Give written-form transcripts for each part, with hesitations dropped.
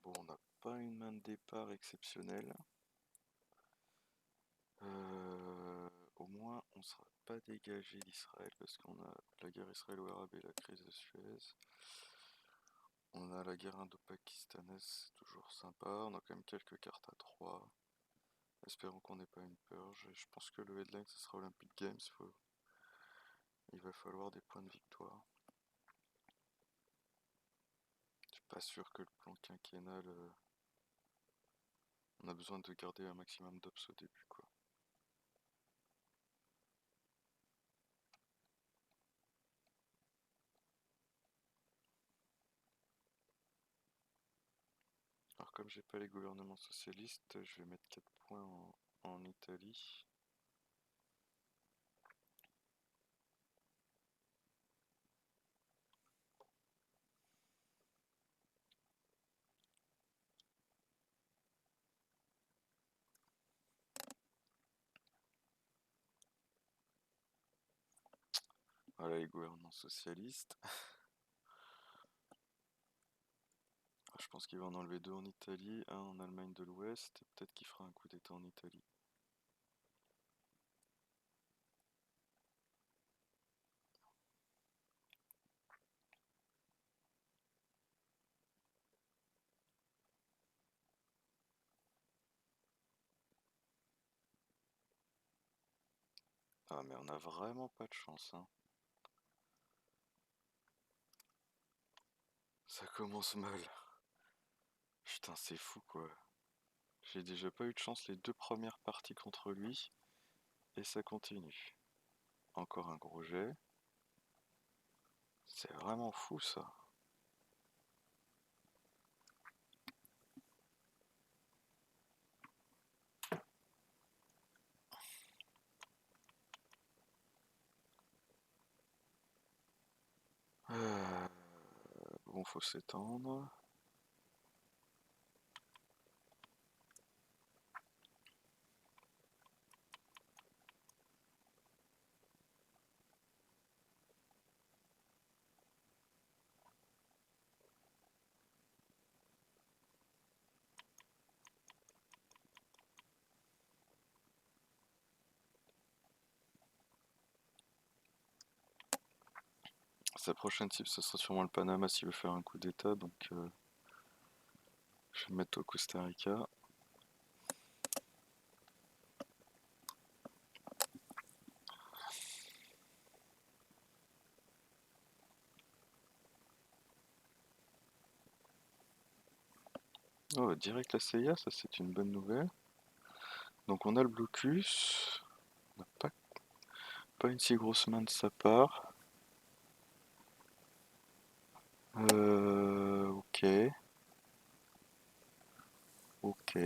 Bon, on n'a pas une main de départ exceptionnelle. Au moins, on ne sera pas dégagé d'Israël parce qu'on a la guerre israélo-arabe et la crise de Suez. On a la guerre indo-pakistanaise, c'est toujours sympa. On a quand même quelques cartes à 3. Espérons qu'on n'ait pas une purge. Je pense que le headline, ce sera Olympic Games. Il va falloir des points de victoire. Je suis pas sûr que le plan quinquennal... On a besoin de garder un maximum d'ops au début, quoi. Alors comme j'ai pas les gouvernements socialistes, je vais mettre 4 points en Italie. Voilà les gouvernements socialistes. Je pense qu'il va en enlever 2 en Italie, un en Allemagne de l'Ouest, et peut-être qu'il fera un coup d'état en Italie. Ah mais on a vraiment pas de chance, hein. Ça commence mal. Putain, c'est fou quoi. J'ai déjà pas eu de chance les 2 premières parties contre lui, et ça continue. Encore un gros jet. C'est vraiment fou ça. Bon, faut s'étendre. Sa prochaine cible, ce sera sûrement le Panama s'il veut faire un coup d'état, donc je vais me mettre au Costa Rica. Oh, direct la CIA, ça c'est une bonne nouvelle. Donc on a le blocus. On n'a pas une si grosse main de sa part. Ok. Ok.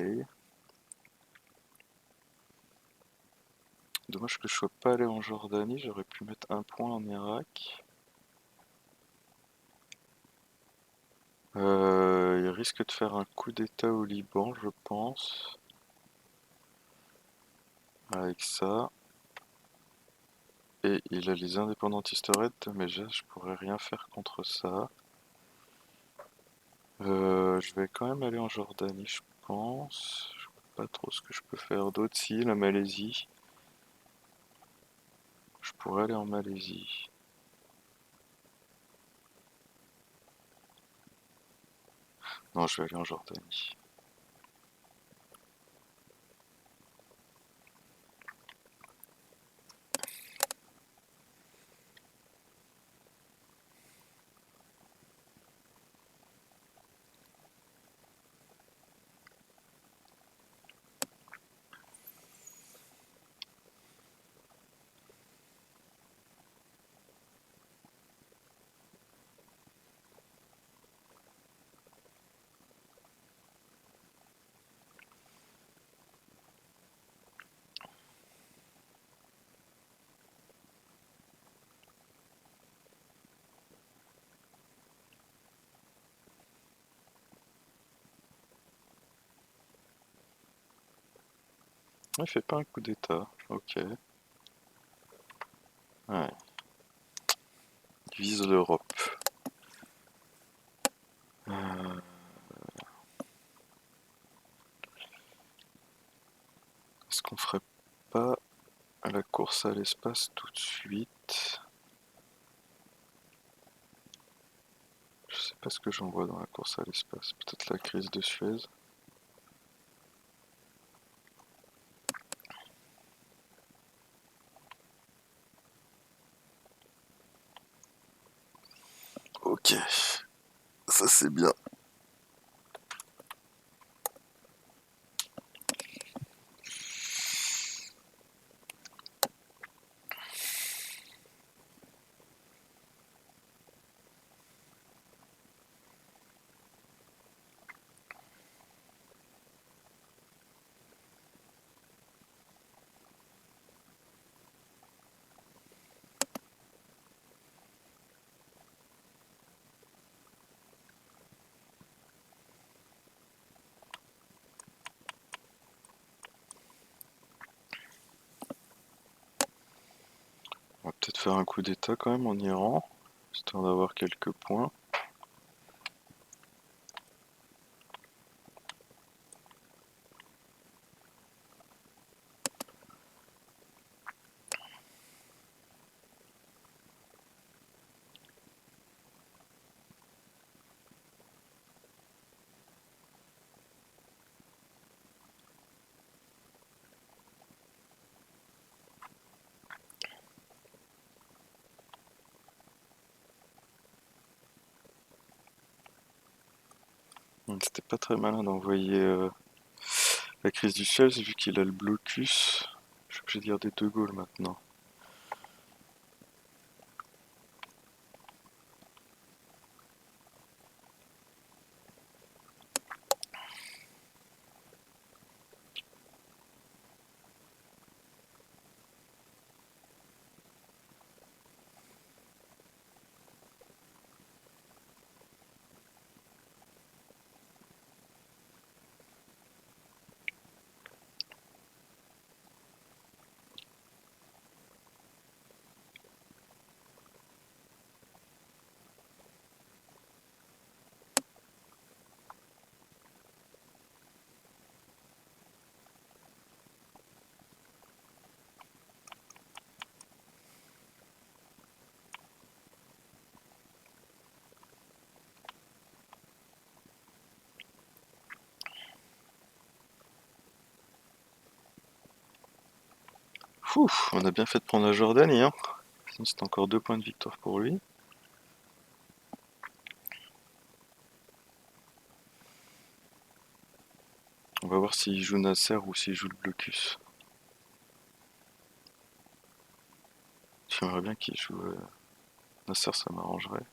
Dommage que je sois pas allé en Jordanie, j'aurais pu mettre un point en Irak. Il risque de faire un coup d'état au Liban, je pense. Avec ça. Et il a les indépendantistes raids, mais je pourrais rien faire contre ça. Je vais quand même aller en Jordanie, je pense. Je vois pas trop ce que je peux faire d'autre. Si, la Malaisie. Je pourrais aller en Malaisie. Non, je vais aller en Jordanie. Il fait pas un coup d'état, ok. Ouais. Il vise l'Europe. Euh, pas à la course à l'espace tout de suite. Je sais pas ce que j'en vois dans la course à l'espace. Peut-être la crise de Suez. Ok, ça c'est bien. On va peut-être faire un coup d'état quand même en Iran, histoire d'avoir quelques points. Donc c'était pas très malin d'envoyer la crise du Suez vu qu'il a le blocus. Je suis obligé de garder De Gaulle maintenant. Ouf, on a bien fait de prendre la Jordanie, hein. Sinon c'est encore 2 points de victoire pour lui. On va voir s'il joue Nasser ou s'il joue le blocus. J'aimerais bien qu'il joue Nasser, ça m'arrangerait.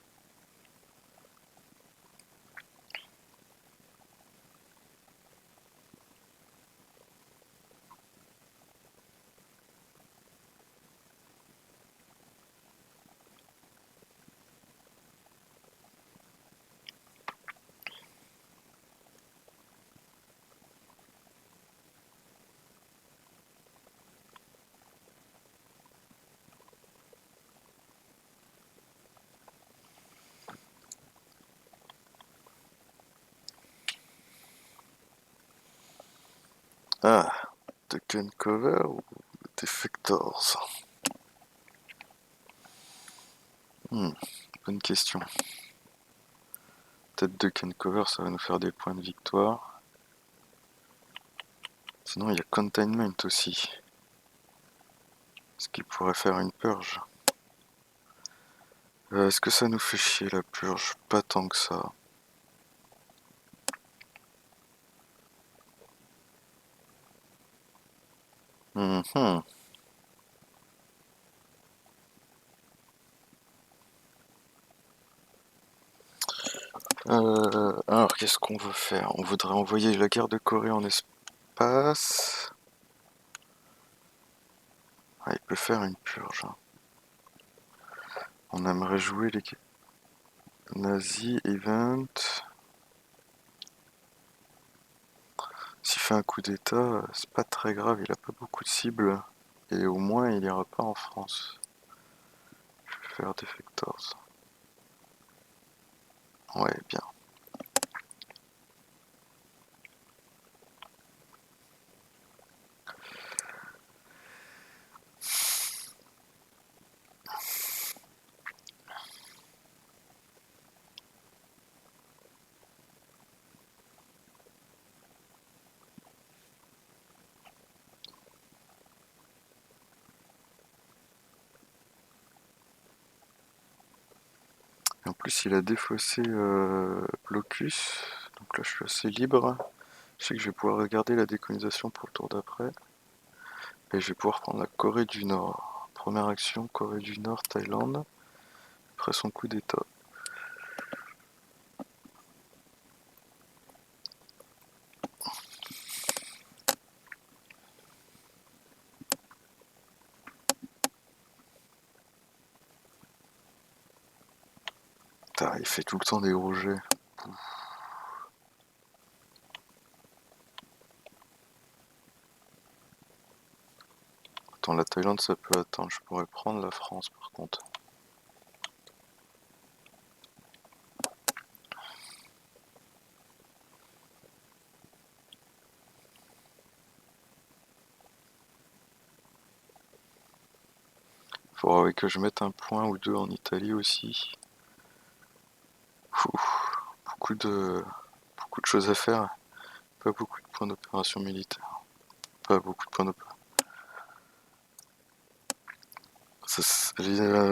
Ah, Duck Cover ou Defectors? Bonne question. Peut-être Duck Cover, ça va nous faire des points de victoire. Sinon, il y a Containment aussi. Ce qui pourrait faire une purge. Est-ce que ça nous fait chier la purge? Pas tant que ça. Mhm. Alors, qu'est-ce qu'on veut faire? On voudrait envoyer la guerre de Corée en espace. Ah, il peut faire une purge, hein. On aimerait jouer les Nazi Event. S'il fait un coup d'état, c'est pas très grave, il a pas beaucoup de cibles. Et au moins, il ira pas en France. Je vais faire Defectors. Ouais, bien. plus, il a défaussé Blocus. Donc là, je suis assez libre. Je sais que je vais pouvoir regarder la décolonisation pour le tour d'après. Et je vais pouvoir prendre la Corée du Nord. Première action, Corée du Nord, Thaïlande. Après son coup d'état. Putain, il fait tout le temps des gros jets. Attends, la Thaïlande, ça peut attendre. Je pourrais prendre la France, par contre. Faudrait que je mette un point ou deux en Italie aussi. Beaucoup de choses à faire. Pas beaucoup de points d'opération militaire. Pas beaucoup de points d'opération.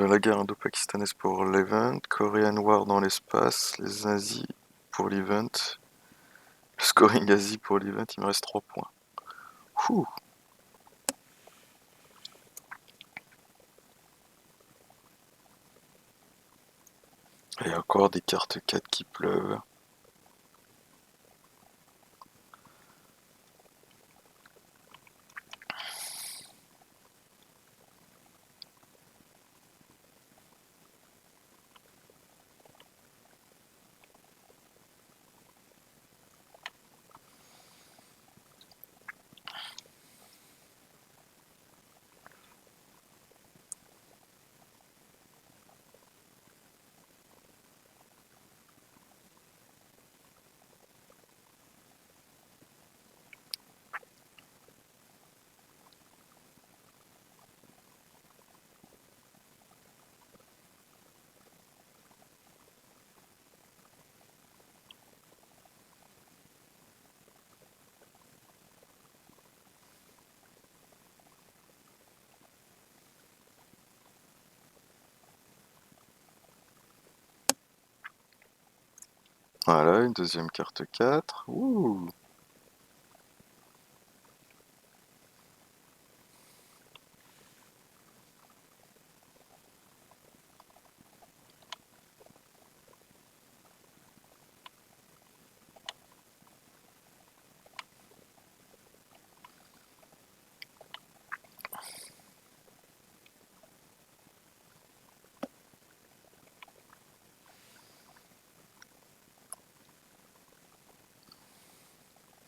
La guerre indo-pakistanaise pour l'event. Korean War dans l'espace. Les nazis pour l'event. Le scoring Asie pour l'event, il me reste 3 points. Ouh. Et encore des cartes 4 qui pleuvent. Voilà, une deuxième carte 4. Ouh.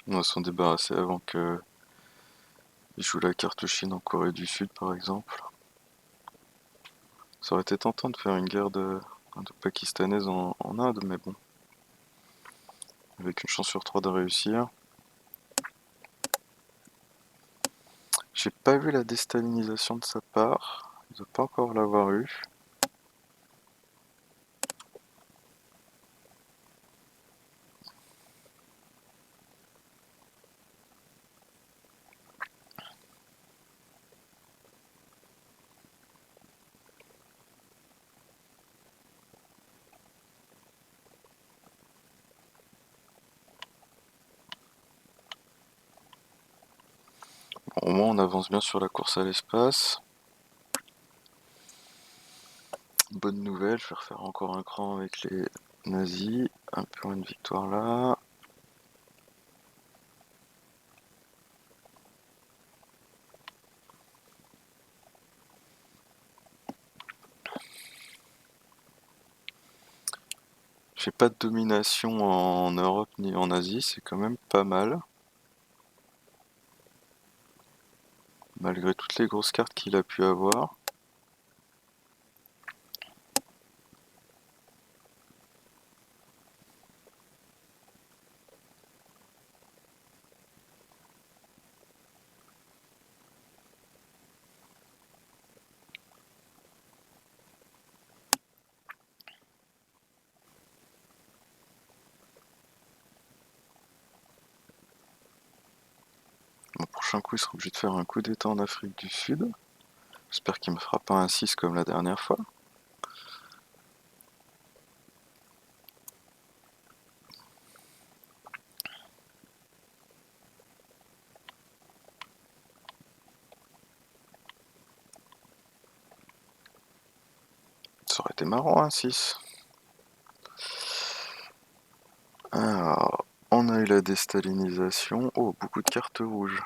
On va s'en débarrasser avant que il joue la carte Chine en Corée du Sud, par exemple. Ça aurait été tentant de faire une guerre de pakistanaise en Inde, mais bon. Avec une chance sur 3 de réussir. J'ai pas vu la déstalinisation de sa part. Il doit pas encore l'avoir eu. Bon, au moins on avance bien sur la course à l'espace. Bonne nouvelle, je vais refaire encore un cran avec les nazis. Un peu une victoire là. J'ai pas de domination en Europe ni en Asie, c'est quand même pas mal. Malgré toutes les grosses cartes qu'il a pu avoir. Mon prochain coup, il sera obligé de faire un coup d'état en Afrique du Sud. J'espère qu'il me fera pas un 6 comme la dernière fois. ça aurait été marrant, un 6. Alors, on a eu la déstalinisation. Oh, beaucoup de cartes rouges.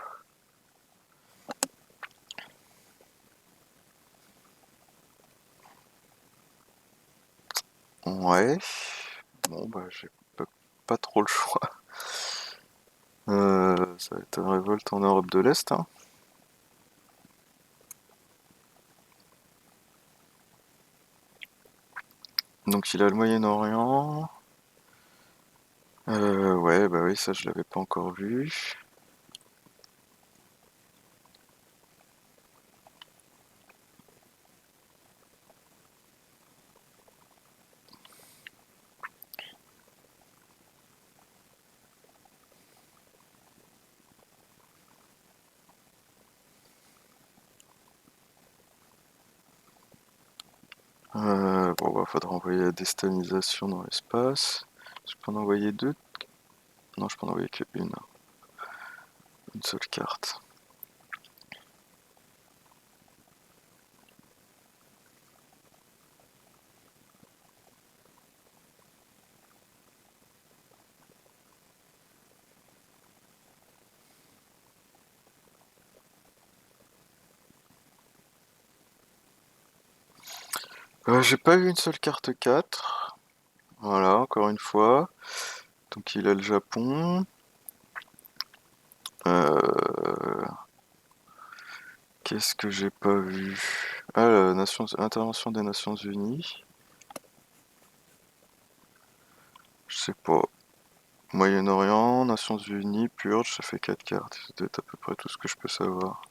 Ouais. Bon, bah, j'ai pas trop le choix. Ça va être une révolte en Europe de l'Est, hein. Donc il a le Moyen-Orient. Ouais, bah oui, ça je l'avais pas encore vu. Bon, bah faudra envoyer la déstalinisation dans l'espace. Je peux en envoyer deux? Non, je peux en envoyer que une. Une seule carte. J'ai pas eu une seule carte 4. Voilà, encore une fois. Donc il a le Japon. Qu'est-ce que j'ai pas vu? Ah, l'intervention des Nations Unies. Je sais pas. Moyen-Orient, Nations Unies, Purge, ça fait 4 cartes. C'est peut-être à peu près tout ce que je peux savoir.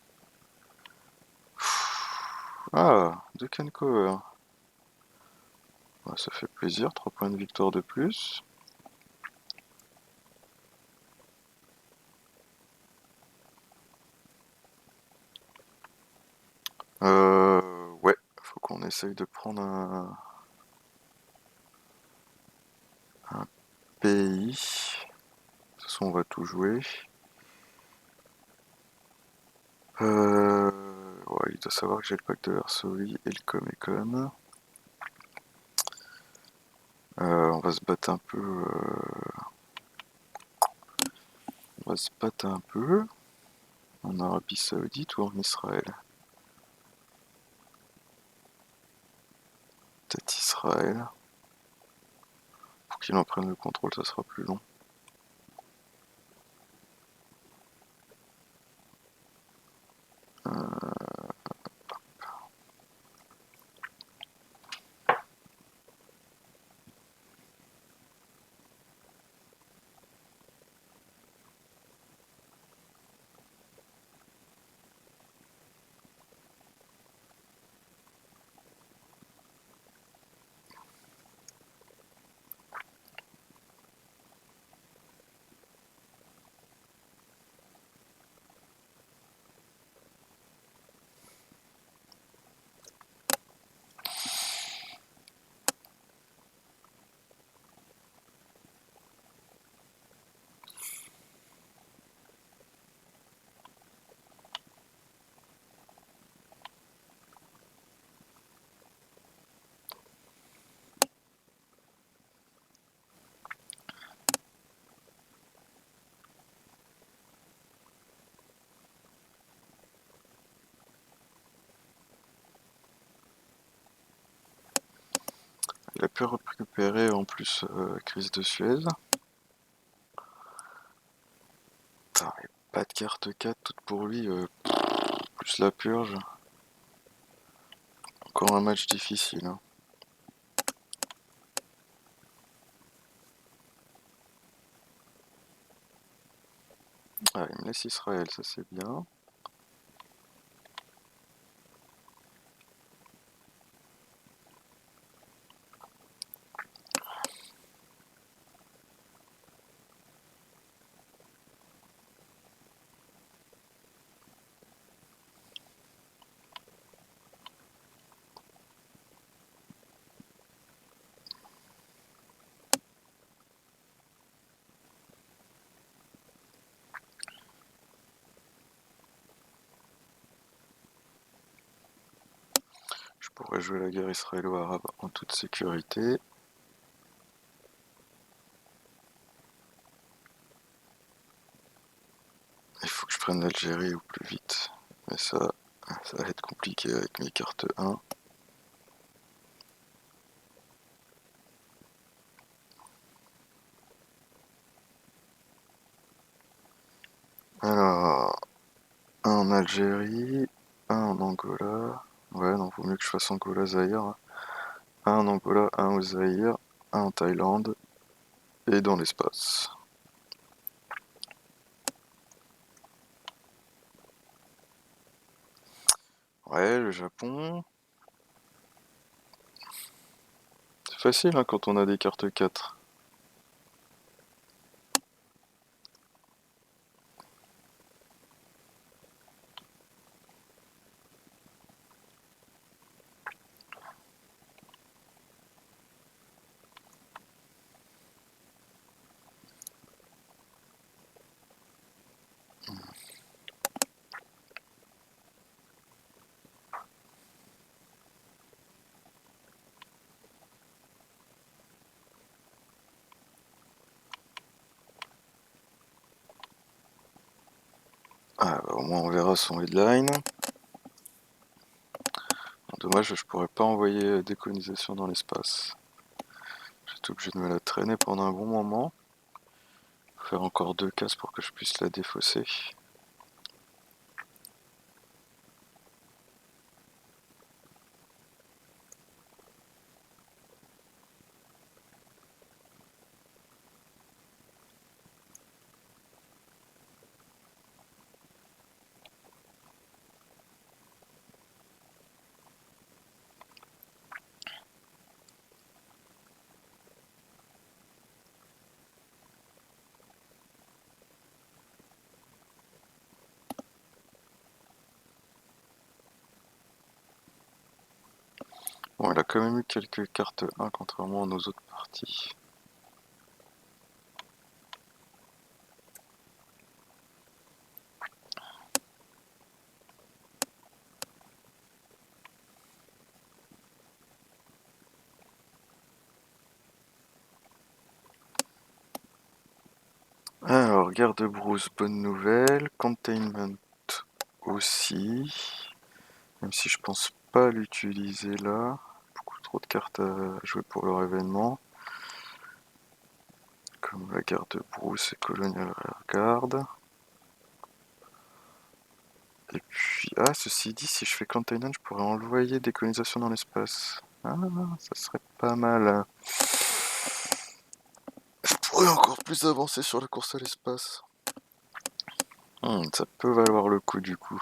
Ah, de Kenkover. Ouais, ça fait plaisir, 3 points de victoire de plus. Ouais, faut qu'on essaye de prendre un pays. De toute façon, on va tout jouer. Ouais, il doit savoir que j'ai le pacte de Varsovie et le Comecon. On va se battre un peu. On va se battre un peu. En Arabie Saoudite ou en Israël? Peut-être Israël. Pour qu'il en prenne le contrôle, ça sera plus long. Il a pu récupérer en plus crise de Suez. Putain, mais pas de carte 4 toute pour lui. Plus la purge. Encore un match difficile, hein. Ah, il me laisse Israël, ça c'est bien. pourrait jouer la guerre israélo-arabe en toute sécurité. Il faut que je prenne l'Algérie au plus vite. Mais ça va être compliqué avec mes cartes 1. Alors, un en Algérie, un en Angola. Ouais, non, vaut mieux que je fasse Angola-Zaïre. Un en Angola, un au Zaïre, un en Thaïlande et dans l'espace. Ouais, le Japon. C'est facile hein, quand on a des cartes 4. Ah, bah, au moins on verra son headline. Dommage, je pourrais pas envoyer décolonisation dans l'espace. J'étais obligé de me la traîner pendant un bon moment. Faire encore 2 cases pour que je puisse la défausser. Bon, elle a quand même eu quelques cartes 1 contrairement à nos autres parties. Alors, guerre de brousse, bonne nouvelle. Containment aussi. Même si je pense pas l'utiliser là. Beaucoup trop de cartes à jouer pour leur événement. Comme la guerre de brousse et Colonial Rearguard. Et puis, ah, ceci dit, si je fais Containment, je pourrais envoyer des colonisations dans l'espace. Ah, ça serait pas mal. Je pourrais encore plus avancer sur la course à l'espace. Ça peut valoir le coup du coup.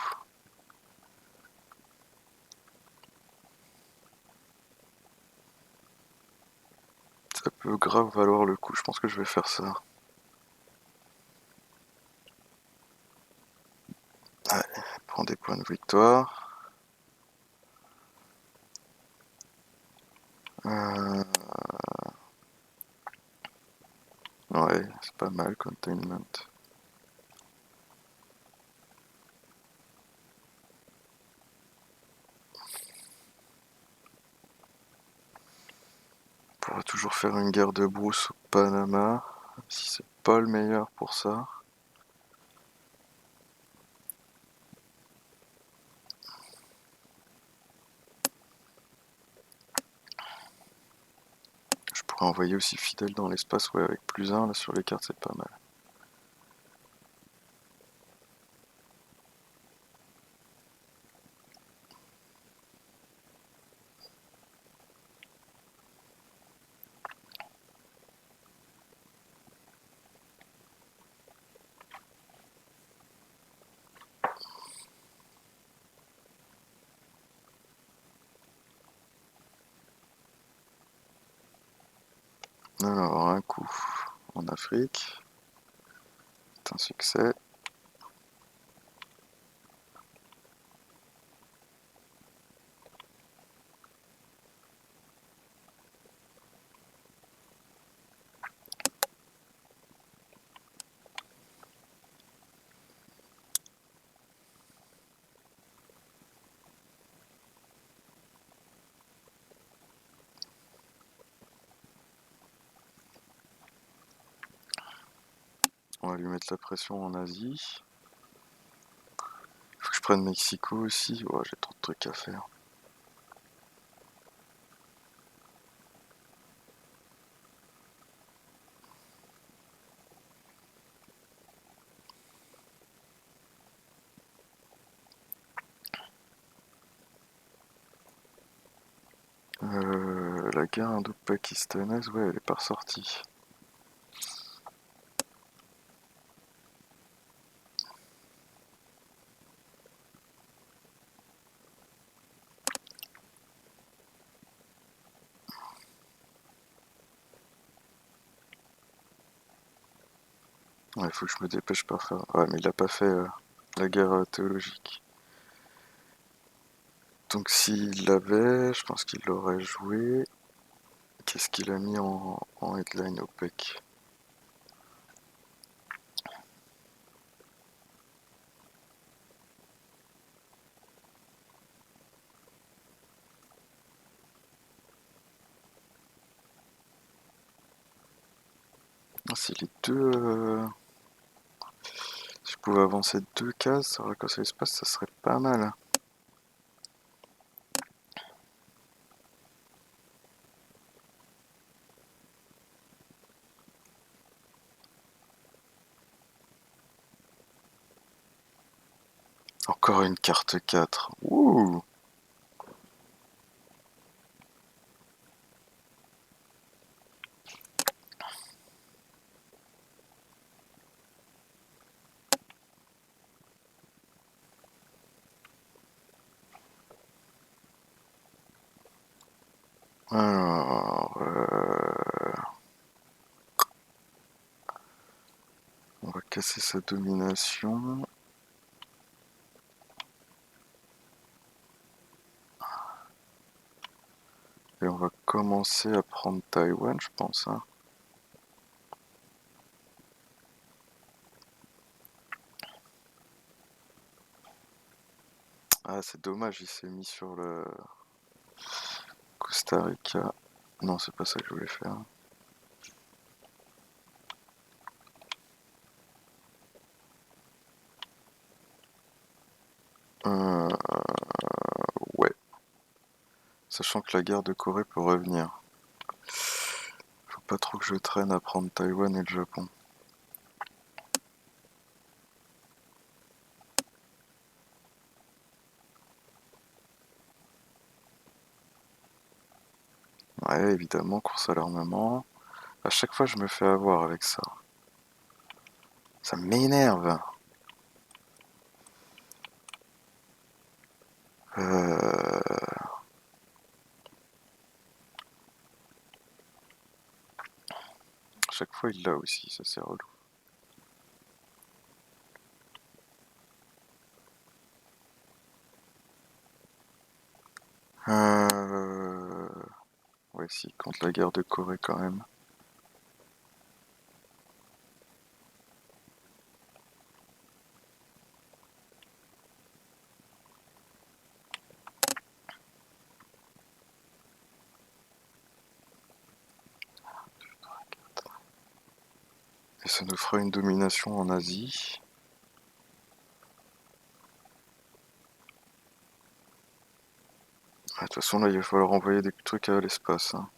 Ça peut grave valoir le coup, je pense que je vais faire ça. Allez, prends des points de victoire. Ouais, c'est pas mal, Containment. On pourra toujours faire une guerre de brousse au Panama, si c'est pas le meilleur pour ça. Je pourrais envoyer aussi Fidèle dans l'espace, ouais, avec +1, là sur les cartes c'est pas mal. Alors, un coup en Afrique, c'est un succès. On va lui mettre la pression en Asie. Faut que je prenne Mexico aussi. Oh, j'ai trop de trucs à faire. La guerre indo-pakistanaise, ouais, elle est pas ressortie. Ouais, faut que je me dépêche par faire. Ouais, mais il a pas fait la guerre théologique. Donc s'il l'avait, je pense qu'il l'aurait joué. Qu'est-ce qu'il a mis en headline OPEC? Ah, c'est les deux. Si je pouvais avancer 2 cases, ça aurait cassé l'espace, ça serait pas mal. Encore une carte 4. Ouh! Alors, on va casser sa domination. Et on va commencer à prendre Taïwan, je pense. Hein. Ah, c'est dommage, il s'est mis sur le Costa Rica. Non, c'est pas ça que je voulais faire. Euh, ouais. Sachant que la guerre de Corée peut revenir. Faut pas trop que je traîne à prendre Taïwan et le Japon. Ouais, évidemment, course à l'armement. À chaque fois, je me fais avoir avec ça. Ça m'énerve. À chaque fois, il l'a aussi, ça c'est relou. Euh... Ouais, si, contre la guerre de Corée quand même. Et ça nous fera une domination en Asie. Ah, de toute façon, là, il va falloir envoyer des trucs à l'espace. Hein.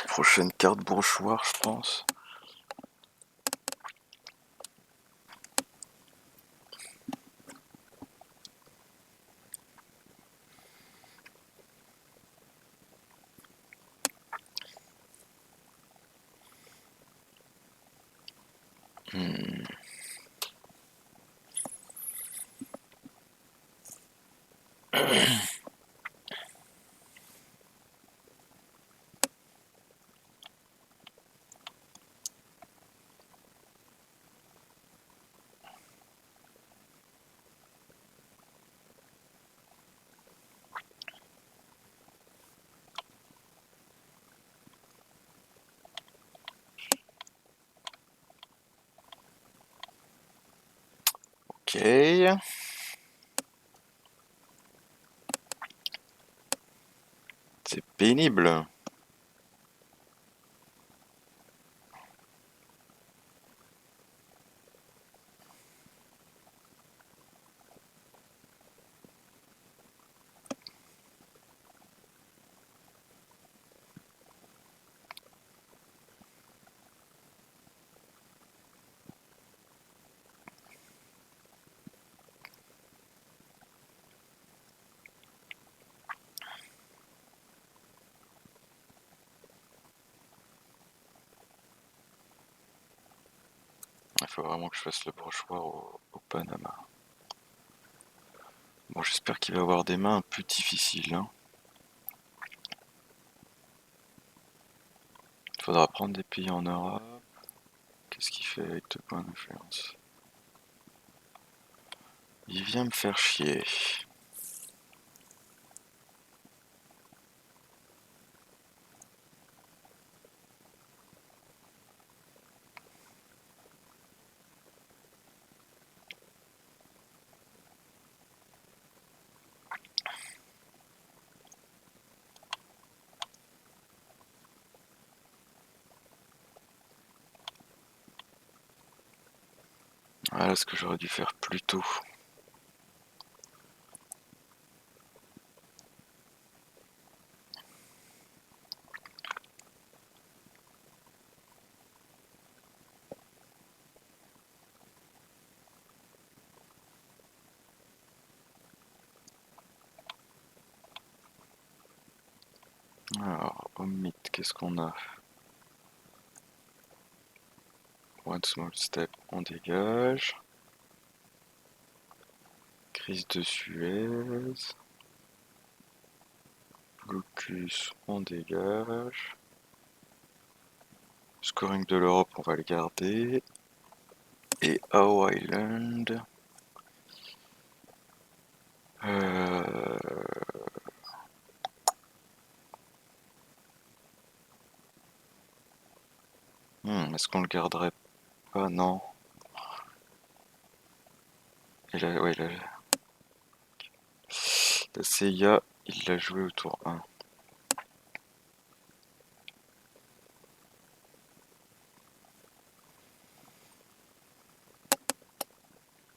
Prochaine carte brochoir, je pense. Hmm. Ok. Pénible. Il faut vraiment que je fasse le brochoir au Panama. Bon, j'espère qu'il va avoir des mains un peu difficiles, hein. Il faudra prendre des pays en Europe. Qu'est-ce qu'il fait avec 2 points d'influence? Il vient me faire chier. Voilà ce que j'aurais dû faire plus tôt. Alors, Omit, qu'est-ce qu'on a? One small step, on dégage. Crise de Suez. Blocus, on dégage. Scoring de l'Europe, on va le garder. Et How Island. Euh... est-ce qu'on le garderait pas? Non. Ouais, la CIA, il l'a joué au tour 1.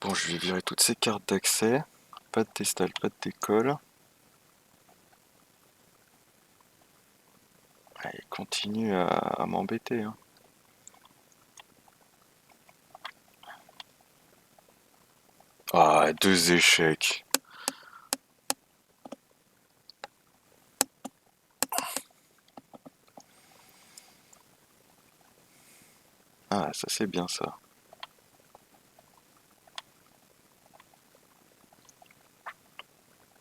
Bon, je vais virer toutes ces cartes d'accès. Pas de destal, pas de décolle. Ah, il continue à m'embêter, hein. Ah, 2 échecs. Ah, ça c'est bien ça.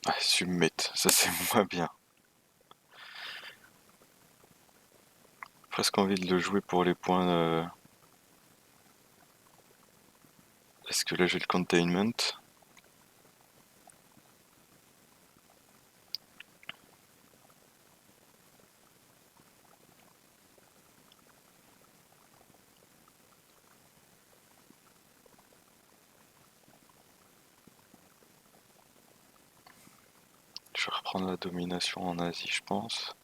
Ah, submit, ça c'est moins bien. Presque envie de le jouer pour les points. Est-ce que là j'ai le containment? Je vais reprendre la domination en Asie, je pense.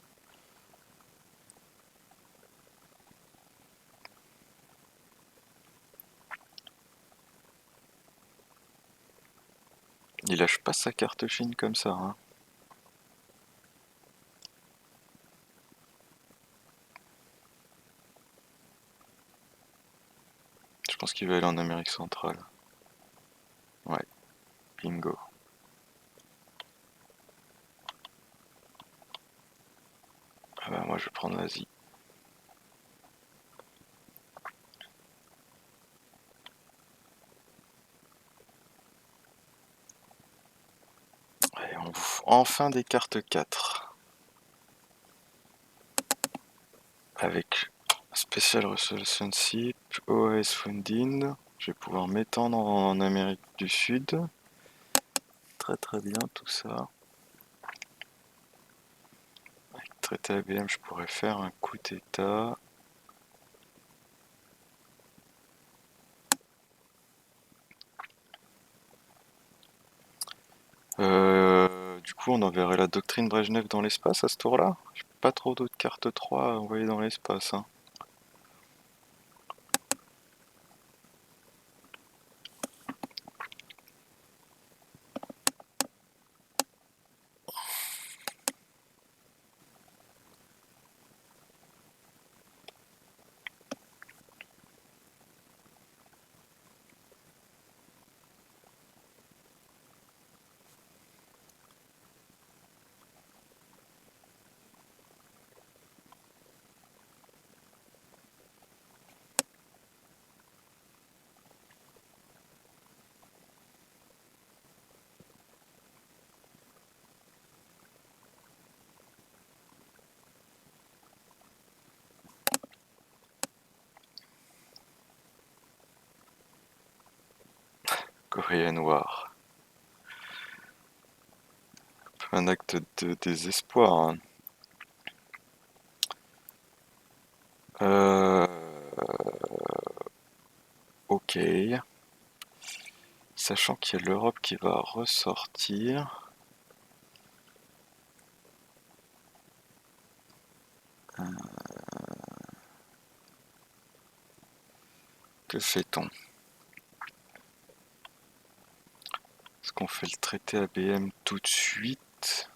Il lâche pas sa carte Chine comme ça, hein. Je pense qu'il va aller en Amérique centrale. Ouais, bingo. Ah bah moi je vais prendre l'Asie. Allez, on ouvre enfin des cartes 4. Avec Special Relationship, OAS Funding. Je vais pouvoir m'étendre en Amérique du Sud. Très très bien tout ça. Avec traité ABM, je pourrais faire un coup d'état. Du coup, on enverrait la doctrine Brejnev dans l'espace à ce tour-là? pas trop d'autres cartes 3 à envoyer dans l'espace, hein. Courrier noir. Un acte de désespoir, hein. Ok. Sachant qu'il y a l'Europe qui va ressortir. Que fait-on? Est-ce qu'on fait le traité ABM tout de suite?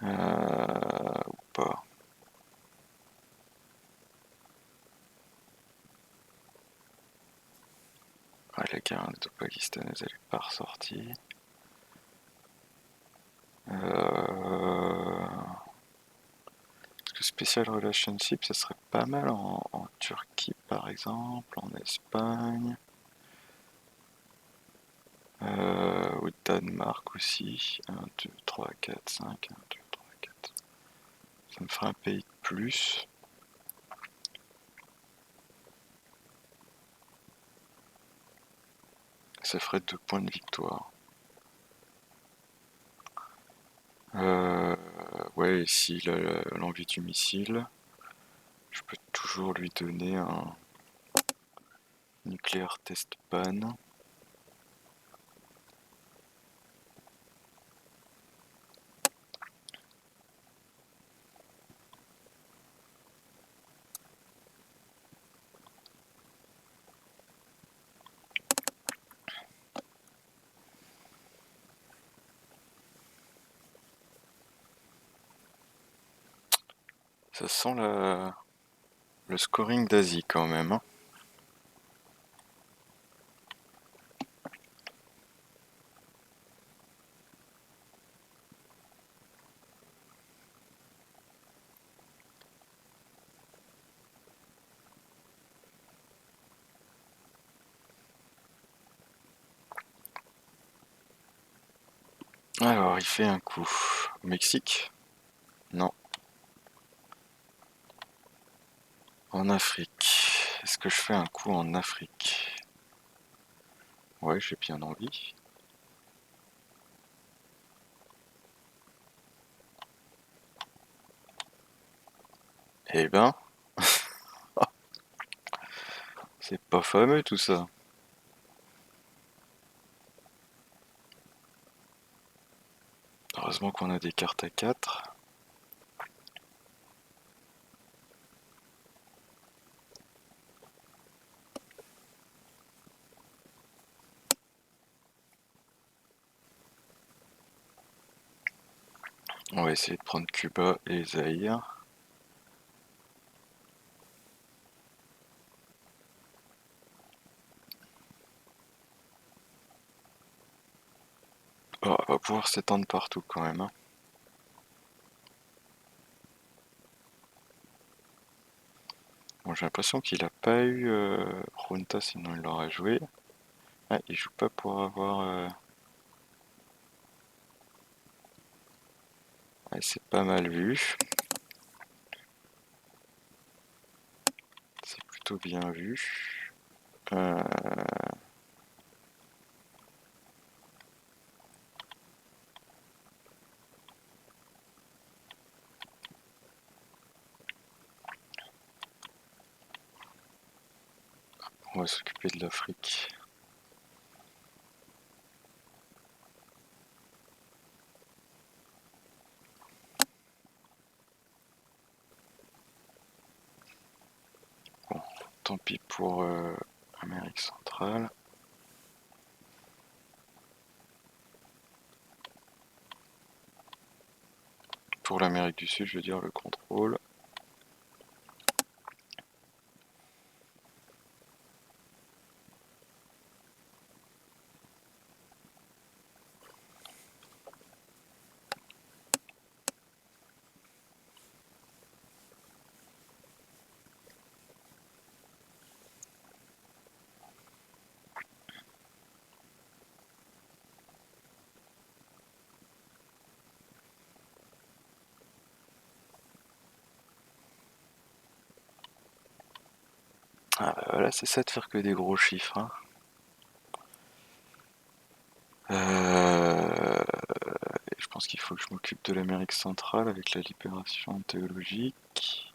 Ou pas? Ouais, la guerre indo-pakistanaise, elle est pas ressortie. Parce que Special Relationship, ça serait pas mal en Turquie, par exemple, en Espagne. Au Danemark aussi. 1, 2, 3, 4, 5. 1, 2, 3, 4. Ça me ferait un pays de plus. Ça ferait 2 points de victoire. Ouais, et s'il a l'envie du missile, je peux toujours lui donner un nucléaire test ban. Ça sent le scoring d'Asie quand même, hein. Alors, il fait un coup. Au Mexique? Non. En Afrique. Est-ce que je fais un coup en Afrique? Ouais, j'ai bien envie. Eh ben, c'est pas fameux tout ça. Heureusement qu'on a des cartes à 4. On va essayer de prendre Cuba et Zaïre. Oh, on va pouvoir s'étendre partout quand même, hein. Bon, j'ai l'impression qu'il a pas eu Junta, sinon il l'aurait joué. Ah, il joue pas pour avoir... Ouais, c'est pas mal vu. C'est plutôt bien vu. Euh, On va s'occuper de l'Afrique. tant pis pour Amérique centrale. Pour l'Amérique du Sud, je veux dire le contrôle. Ah bah voilà, c'est ça de faire que des gros chiffres, hein. Je pense qu'il faut que je m'occupe de l'Amérique centrale avec la libération théologique.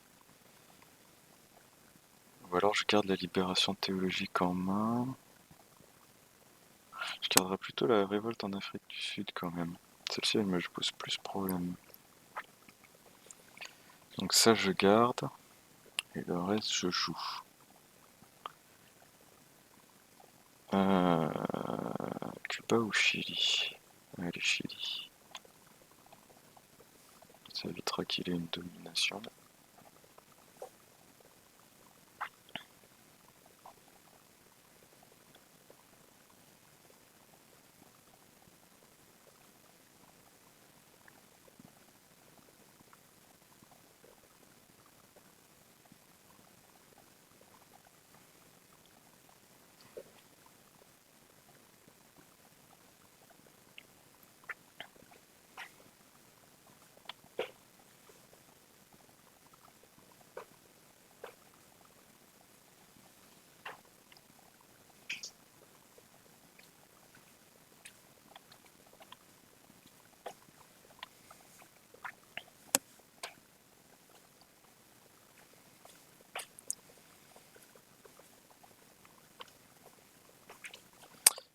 Ou alors je garde la libération théologique en main. Je garderai plutôt la révolte en Afrique du Sud quand même. Celle-ci, elle me pose plus problème. Donc ça, je garde. Et le reste, je joue. Cuba ou Chili? Allez, Chili. Ça évitera qu'il ait une domination.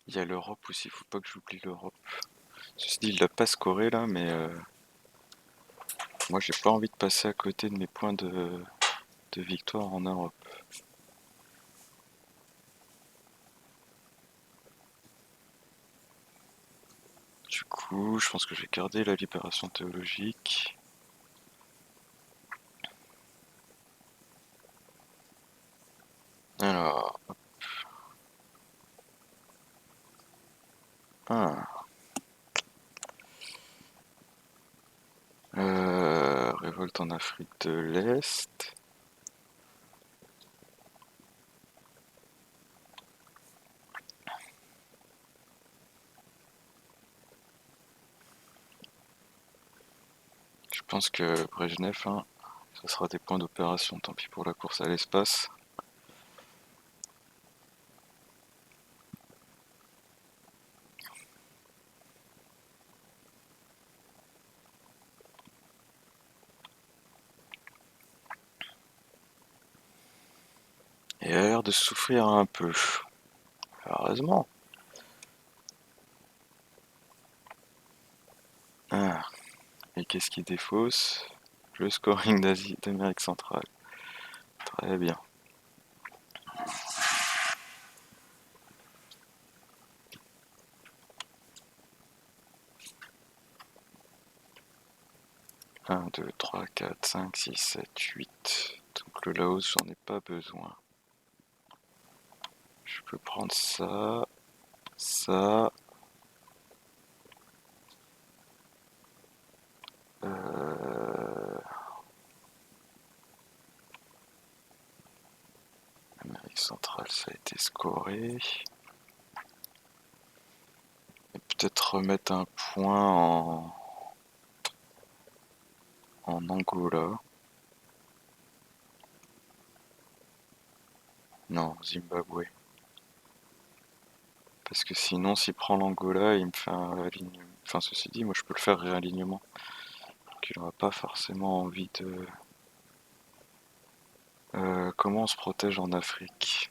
Il y a l'Europe aussi, faut pas que j'oublie l'Europe. Ceci dit, il l'a pas scoré là, mais moi j'ai pas envie de passer à côté de mes points de victoire en Europe. Du coup, je pense que je vais garder la libération théologique. Alors, ah, révolte en Afrique de l'Est. Je pense que Brejnev, hein, ça sera des points d'opération, tant pis pour la course à l'espace. Et a l'air de souffrir un peu. Heureusement. Ah, et qu'est-ce qui défausse? Le scoring d'Amérique centrale. Très bien. Un, 2, 3, 4, 5, 6, 7, 8. Donc le Laos, j'en ai pas besoin. Je peux prendre ça, ça. Amérique centrale, ça a été scoré. Et peut-être remettre un point en Angola. Non, Zimbabwe. Parce que sinon, s'il prend l'Angola, il me fait un réalignement. Enfin, ceci dit, moi je peux le faire réalignement. Donc il n'aura pas forcément envie de... comment on se protège en Afrique?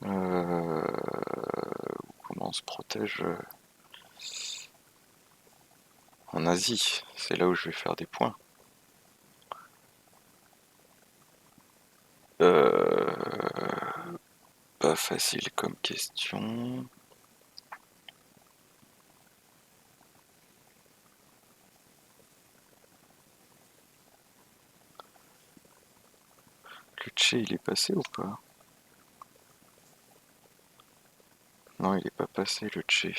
Comment on se protège en Asie, c'est là où je vais faire des points. Pas facile comme question. Le Tché, il est passé ou pas? Non, il est pas passé, le Tché.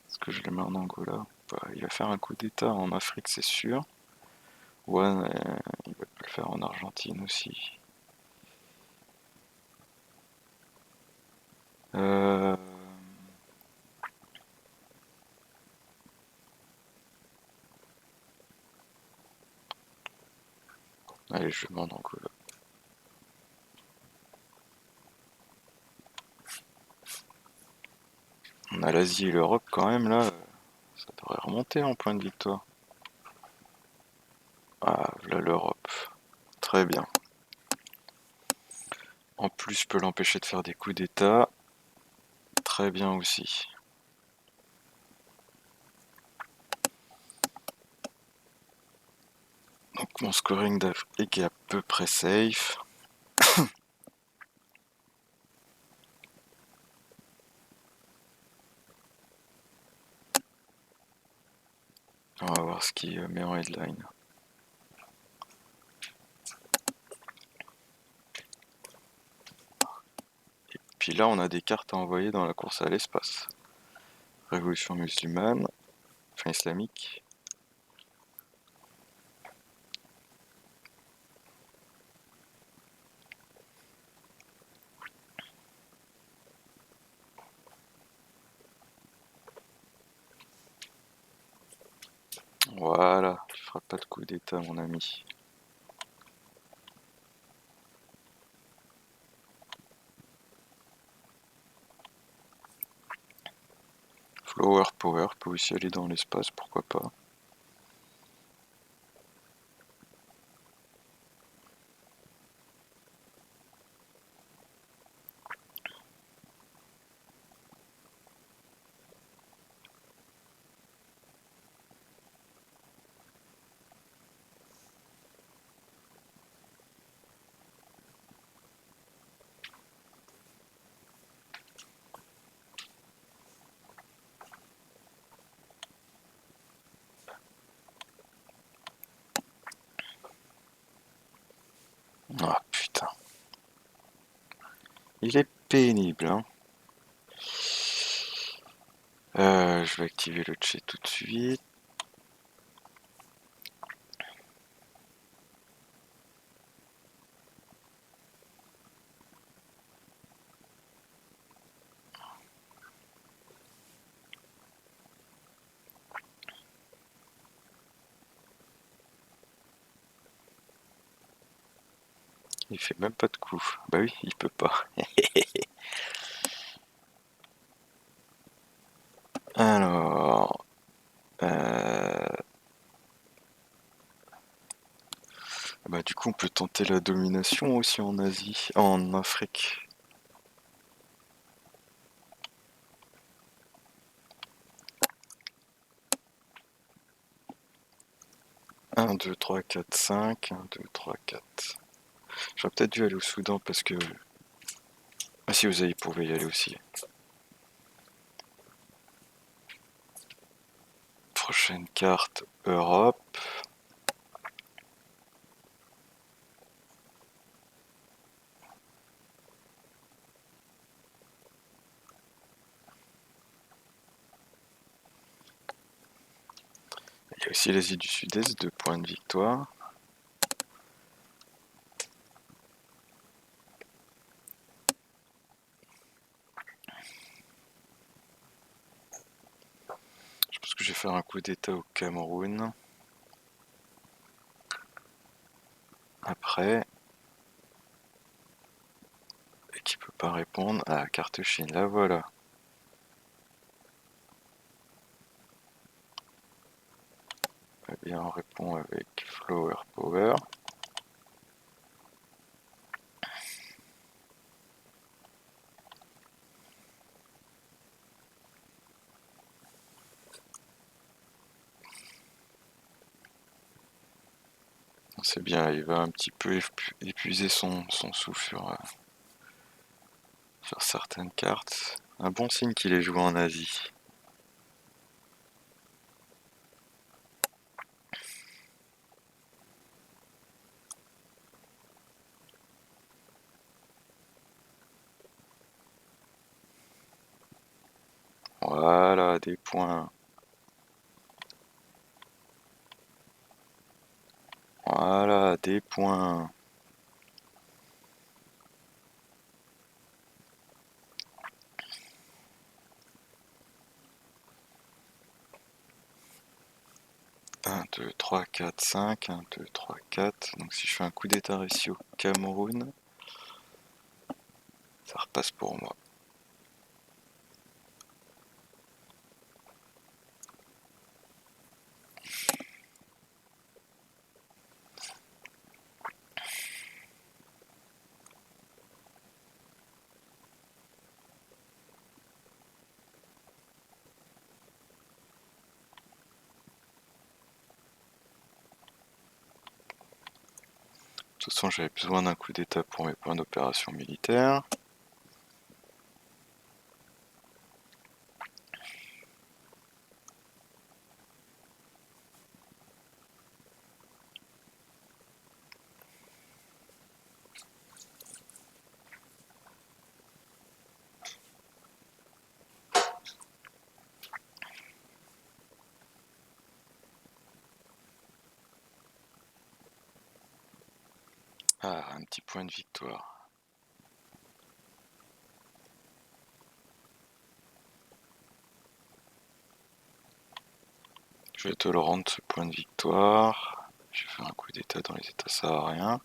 Est-ce que je le mets en Angola ou pas? Il va faire un coup d'état en Afrique, c'est sûr. Ouais, il va pas le faire en Argentine aussi. Euh... Allez, je le mets en Angola. On a l'Asie et l'Europe quand même là. Ça devrait remonter en point de victoire. Ah, là l'Europe. Très bien. En plus, je peux l'empêcher de faire des coups d'état. Très bien aussi. Donc mon scoring d'Afrique est à peu près safe. On va voir ce qui met en headline. Et puis là, on a des cartes à envoyer dans la course à l'espace. Révolution musulmane, enfin islamique. Voilà, tu feras pas de coup d'état, mon ami. Flower Power peut aussi aller dans l'espace, pourquoi pas. Ah putain. Il est pénible, hein. Je vais activer le chat tout de suite. Il fait même pas de coup. Bah oui, il peut pas. Alors... Bah du coup on peut tenter la domination aussi en Asie, en Afrique. 1, 2, 3, 4, 5. 1, 2, 3, 4. J'aurais peut-être dû aller au Soudan parce que... Ah si, vous pouvez y aller aussi. Prochaine carte, Europe. Il y a aussi l'Asie du Sud-Est, 2 points de victoire. Je pense que je vais faire un coup d'état au Cameroun. Après... Et qui peut pas répondre à la carte Chine, la voilà. Eh bien on répond avec Flower Power. c'est bien, il va un petit peu épuiser son souffle sur certaines cartes. Un bon signe qu'il ait joué en Asie. Voilà, des points. Voilà, des points. Un, 2, 3, 4, 5. 1, 2, 3, 4. Donc si je fais un coup d'état ici au Cameroun, ça repasse pour moi. De toute façon, j'avais besoin d'un coup d'état pour mes points d'opération militaire. Ah, un petit point de victoire. Je vais te le rendre, ce point de victoire. Je vais faire un coup d'état dans les états sahariens.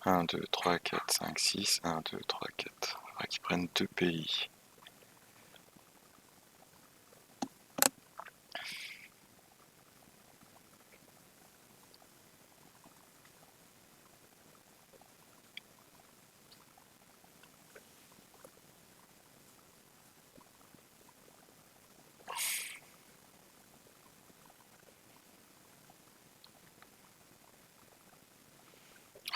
Un, 2, 3, 4, 5, 6. 1, 2, 3, 4. Il faudra qu'ils prennent 2 pays.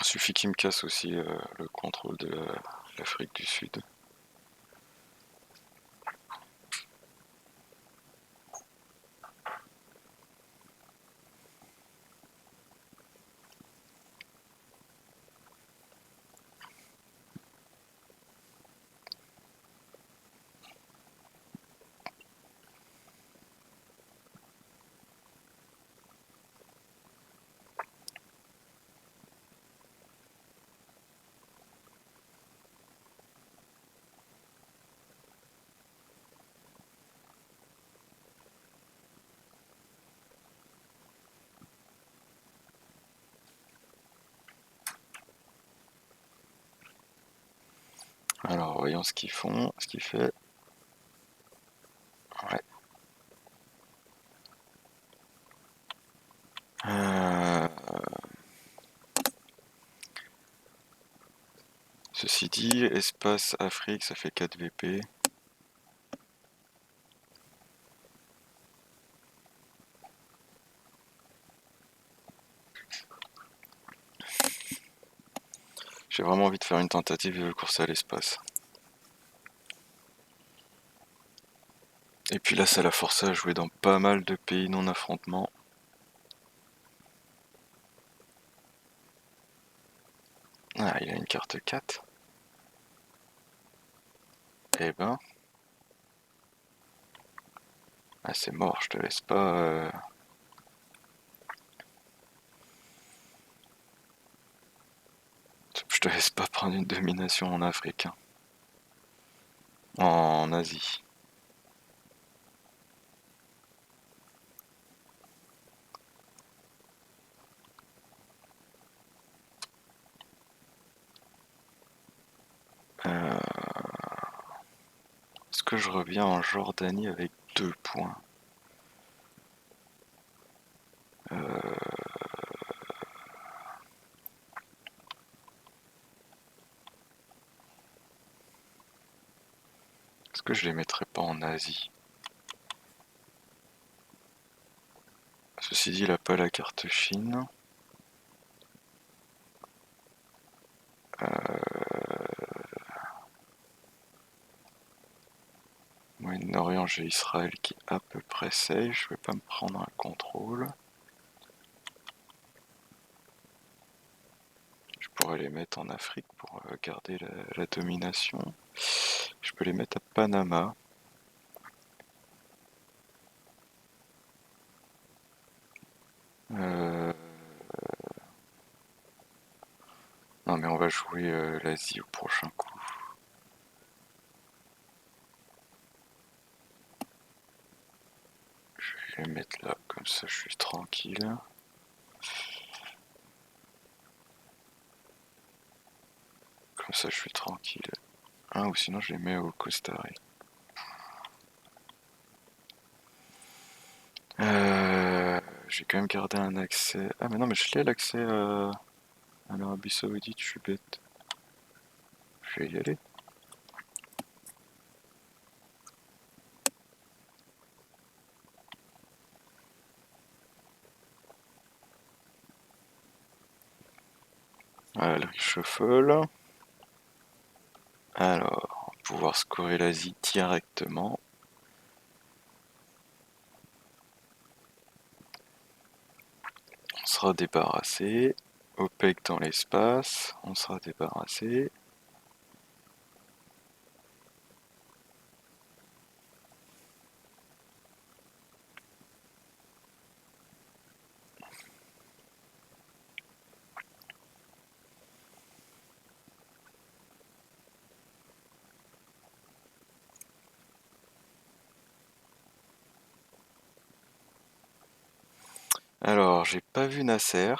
Il suffit qu'ils me cassent aussi le contrôle de l'Afrique du Sud. Alors, voyons ce qu'ils font, ce qu'il fait. Ouais. Ceci dit, espace Afrique, ça fait 4 VP. J'ai vraiment envie de faire une tentative de course à l'espace. Et puis là, ça l'a forcé à jouer dans pas mal de pays non-affrontement. Ah, il a une carte 4. Eh ben... Ah, c'est mort, je te laisse pas... Je te laisse pas prendre une domination en Afrique. Hein. En Asie. Est-ce que je reviens en Jordanie avec 2 points? Est-ce que je les mettrais pas en Asie? Ceci dit, il a pas la carte Chine. Moyen-Orient, j'ai Israël qui est à peu près safe. Je vais pas me prendre un contrôle. Je pourrais les mettre en Afrique pour garder la domination. Je peux les mettre à Panama. Non mais on va jouer l'Asie au prochain coup. Je vais les mettre là, comme ça je suis tranquille. Comme ça je suis tranquille. Ah, ou sinon je les mets au Costa Rica. J'ai quand même gardé un accès. Ah mais non mais je l'ai l'accès à l'Arabie Saoudite, je suis bête. Je vais y aller. Voilà, le reshuffle. Alors, pouvoir scorer l'Asie directement. On sera débarrassé. OPEC dans l'espace, on sera débarrassé. Alors, j'ai pas vu Nasser.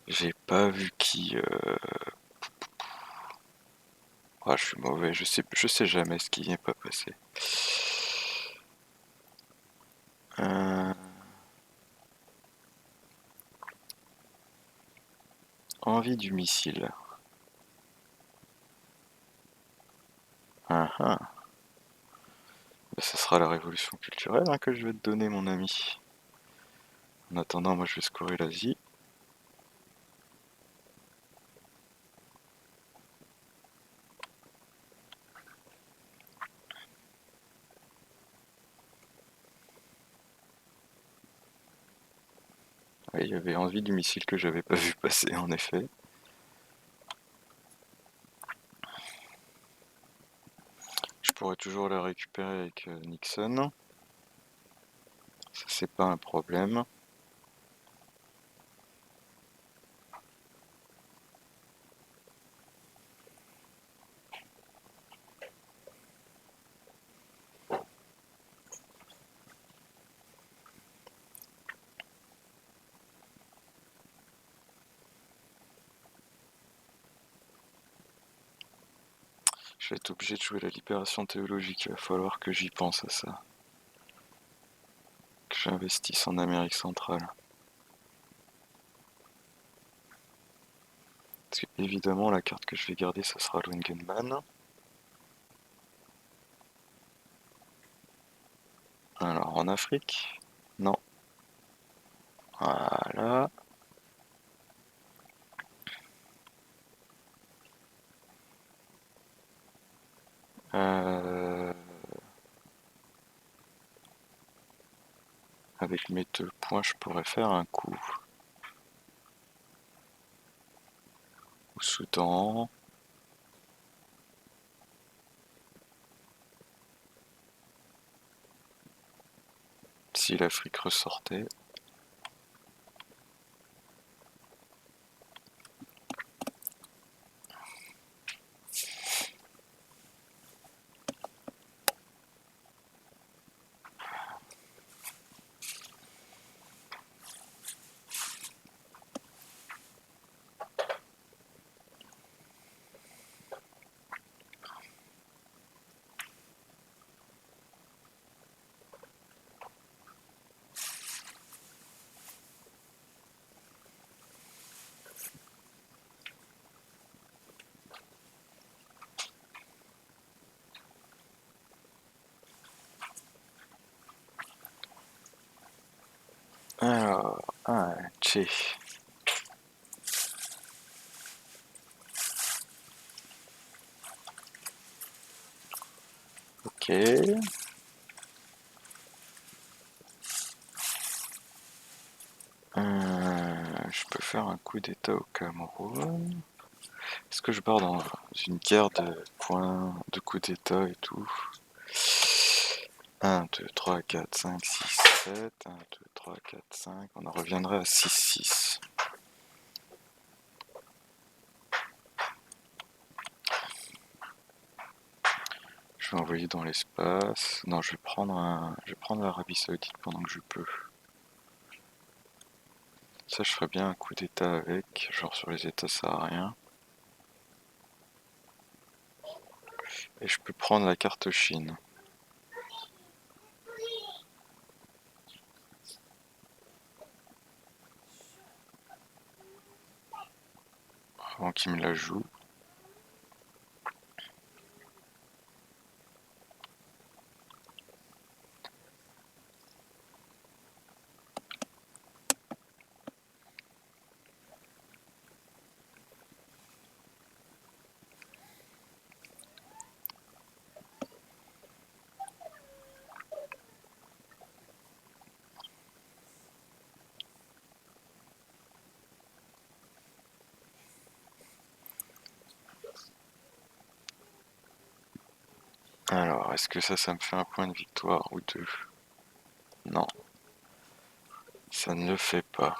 J'ai pas vu qui. Ah, je suis mauvais, je sais jamais ce qui n'est pas passé. Euh, Envie du missile. Ah ah. Bah, ce sera la révolution culturelle hein, que je vais te donner, mon ami. En attendant, moi je vais scorer l'Asie. Ouais, il y avait envie du missile que j'avais pas vu passer, en effet. Je pourrais toujours la récupérer avec Nixon. Ça, c'est pas un problème. Je vais être obligé de jouer la libération théologique. Il va falloir que j'y pense à ça. Que j'investisse en Amérique centrale. Parce que, évidemment, la carte que je vais garder, ça sera Lungenmann. Alors, en Afrique? Non. Voilà. Avec mes 2 points, je pourrais faire un coup. Au Soudan. Si l'Afrique ressortait. Che. Ok. Je peux faire un coup d'état au Cameroun. Est-ce que je barre dans une guerre de points, de coups d'état et tout? 1, 2, 3, 4, 5, 6, 7. 1, 2, 3, 4, 5. On en reviendrait à 6, 6. Je vais envoyer dans l'espace. Non, je vais prendre l'Arabie Saoudite pendant que je peux. Ça, je ferais bien un coup d'état avec, genre sur les états sahariens. Et je peux prendre la carte Chine. Avant qu'il me la joue. Alors, est-ce que ça me fait un point de victoire ou deux? Non. Ça ne le fait pas.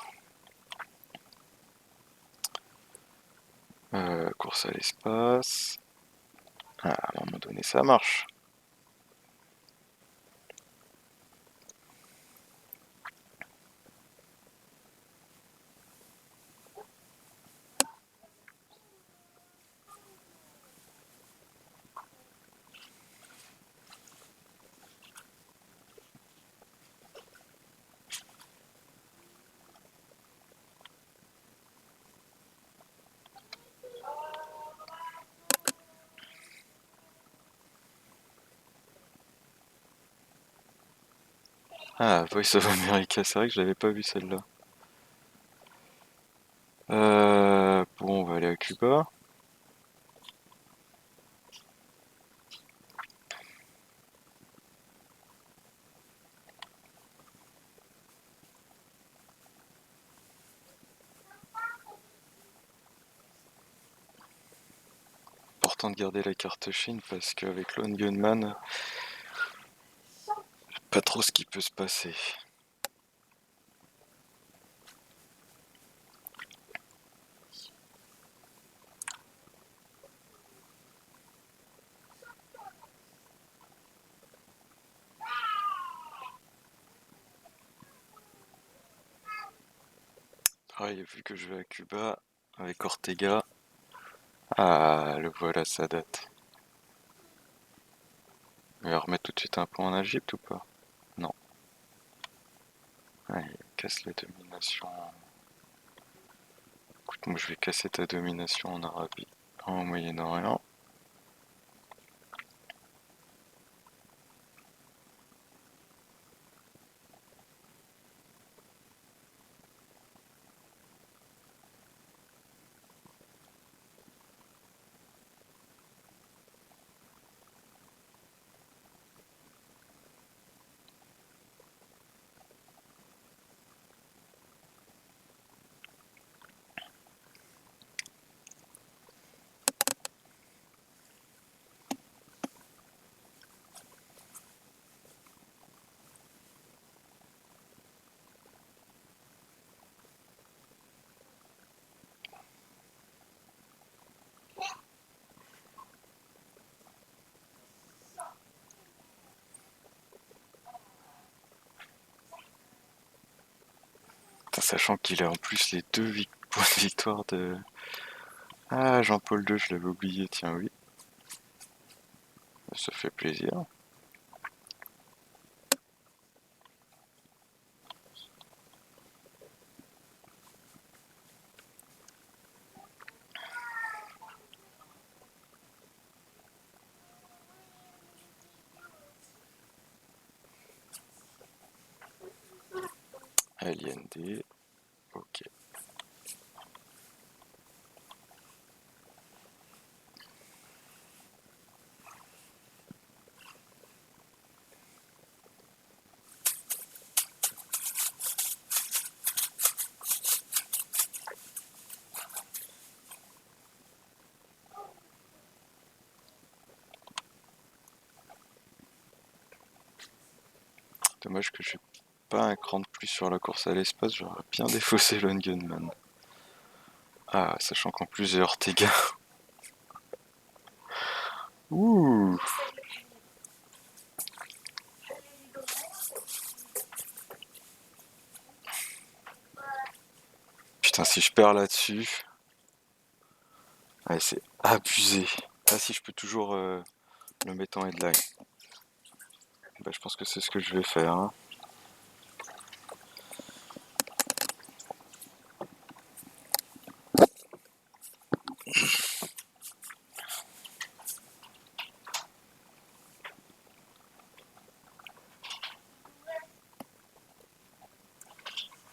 Course à l'espace. Ah, à un moment donné, ça marche. Ah, Voice of America, c'est vrai que je l'avais pas vu celle-là. Bon, on va aller à Cuba. Important de garder la carte Chine parce qu'avec Lone Gunman, pas trop ce qui peut se passer. Ah, vu que je vais à Cuba avec Ortega. Ah, le voilà, ça date. Il va remettre tout de suite un point en Égypte ou pas? Non. Allez, casse la domination. Écoute, moi je vais casser ta domination en Arabie, en Moyen-Orient. Putain, sachant qu'il a en plus les deux points de victoire de... Ah, Jean-Paul II, je l'avais oublié, tiens oui. Ça fait plaisir. Allende, ok. Dommage que j'ai pas un cran de plus sur la course à l'espace, j'aurais bien défaussé l'Ungunman. Ah, sachant qu'en plus j'ai Ortega. Ouh. Putain, si je perds là-dessus... Ouais, c'est abusé. Ah si, je peux toujours le mettre en headline. Bah, je pense que c'est ce que je vais faire. Hein.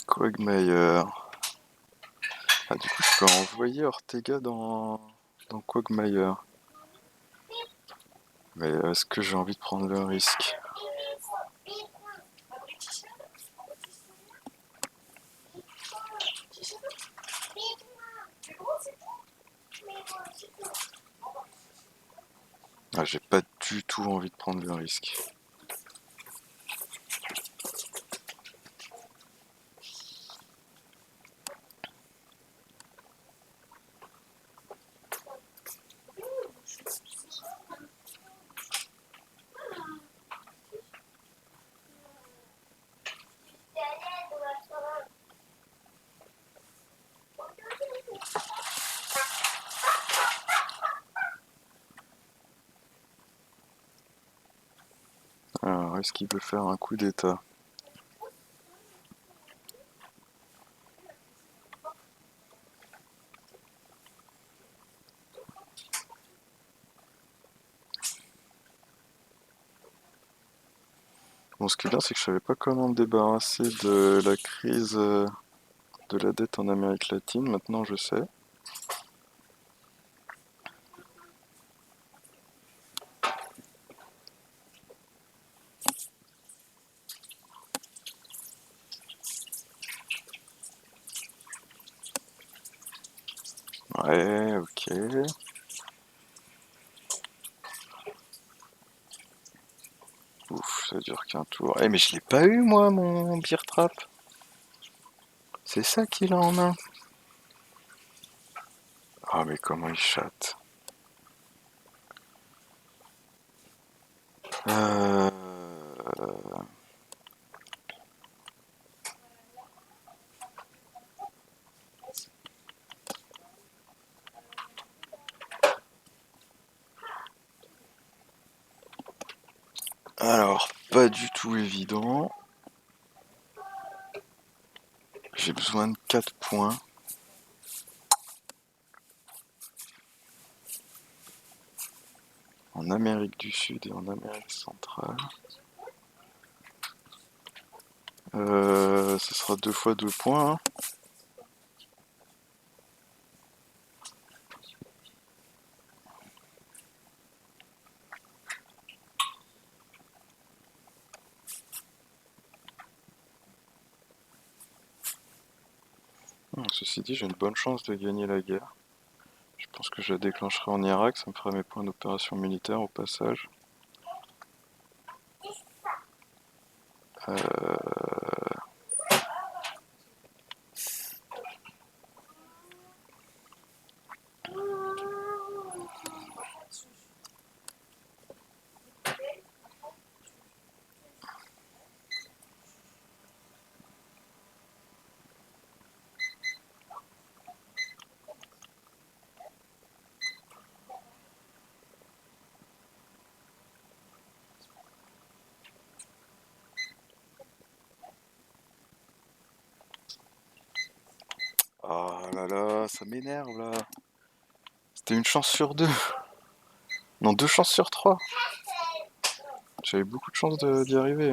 Quagmire. Ah, du coup, je peux envoyer Ortega dans Quagmire. Mais est-ce que j'ai envie de prendre le risque? Ah, j'ai pas du tout envie de prendre le risque. Alors, est-ce qu'il veut faire un coup d'état? Bon, ce qui est bien, c'est que je savais pas comment me débarrasser de la crise de la dette en Amérique latine. Maintenant, je sais. Ouais, ok. Ouf, ça dure qu'un tour. Eh, mais je l'ai pas eu, moi, mon beer trap. C'est ça qu'il a en main. Ah, mais comment il chatte. Euh... Alors, pas du tout évident. J'ai besoin de 4 points. En Amérique du Sud et en Amérique centrale. Ce sera 2 fois 2 points. Hein. Ceci dit, j'ai une bonne chance de gagner la guerre. Je pense que je la déclencherai en Irak, ça me fera mes points d'opération militaire au passage. Euh... Ah là là, ça m'énerve là. C'était une chance sur 2. Non, 2 chances sur 3. J'avais beaucoup de chance d'y arriver.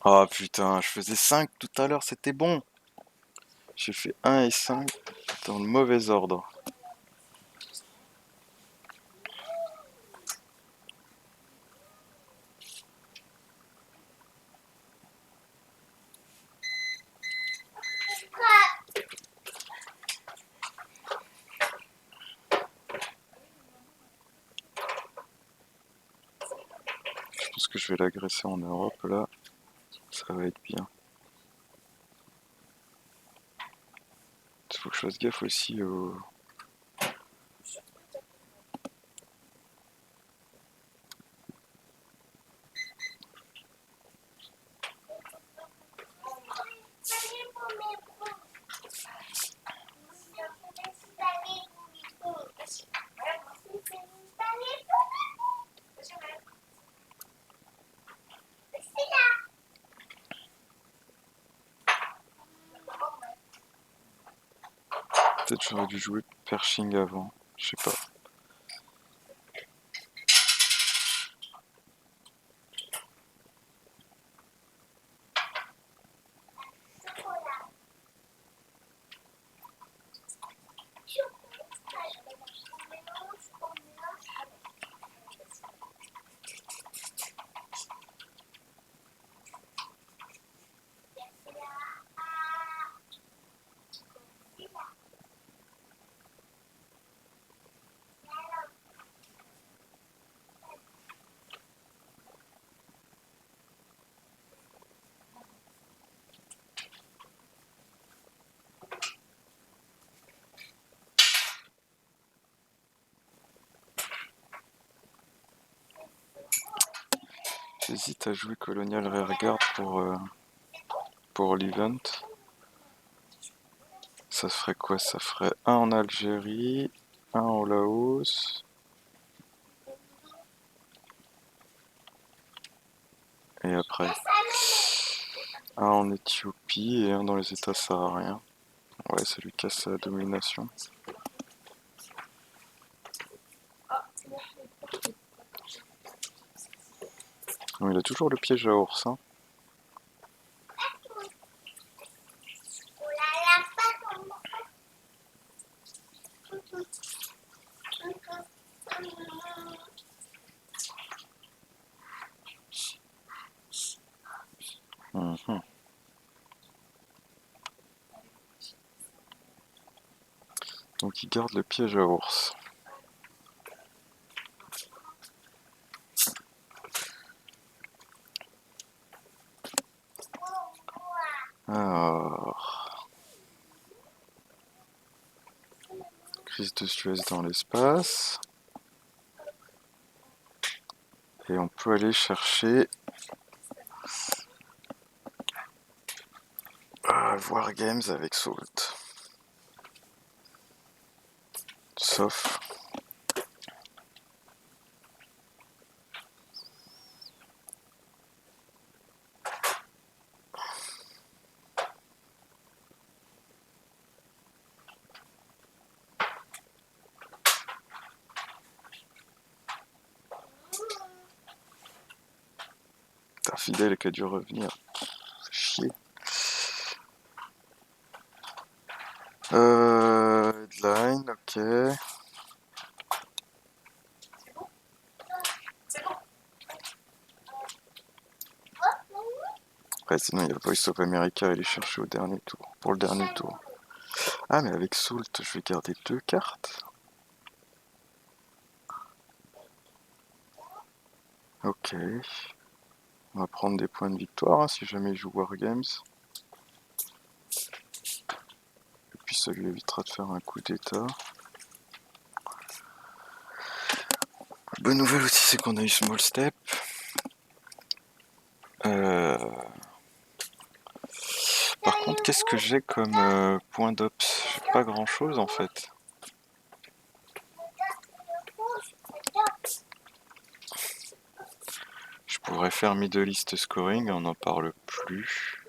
Oh putain, je faisais 5 tout à l'heure, c'était bon. J'ai fait 1 et 5 dans le mauvais ordre. Je pense que je vais l'agresser en Europe là. Ça va être bien. Il faut que je fasse gaffe aussi au... Peut-être j'aurais dû jouer Pershing avant. Je sais pas. J'hésite à jouer Colonial Rearguard pour l'event. Ça ferait quoi? Ça ferait un en Algérie, un au Laos. Et après, un en Éthiopie et un dans les États sahariens. Ouais, ça lui casse sa domination. Non, il a toujours le piège à ours, hein. Mhm. Donc il garde le piège à ours. Alors... Crise de Suez dans l'espace. Et on peut aller chercher... War Games avec Salt. Sauf... Putain, Fidel qui a dû revenir. Chier. Headline, ok. Ouais, sinon il y a Voice of America à aller chercher au dernier tour. Pour le dernier tour. Ah, mais avec Salt, je vais garder 2 cartes. Ok. On va prendre des points de victoire hein, si jamais il joue Wargames. Et puis ça lui évitera de faire un coup d'état. Bonne nouvelle aussi, c'est qu'on a eu Small Step. Par contre, qu'est-ce que j'ai comme point d'ops? J'ai pas grand chose en fait. Je pourrais faire Middle East Scoring, on n'en parle plus.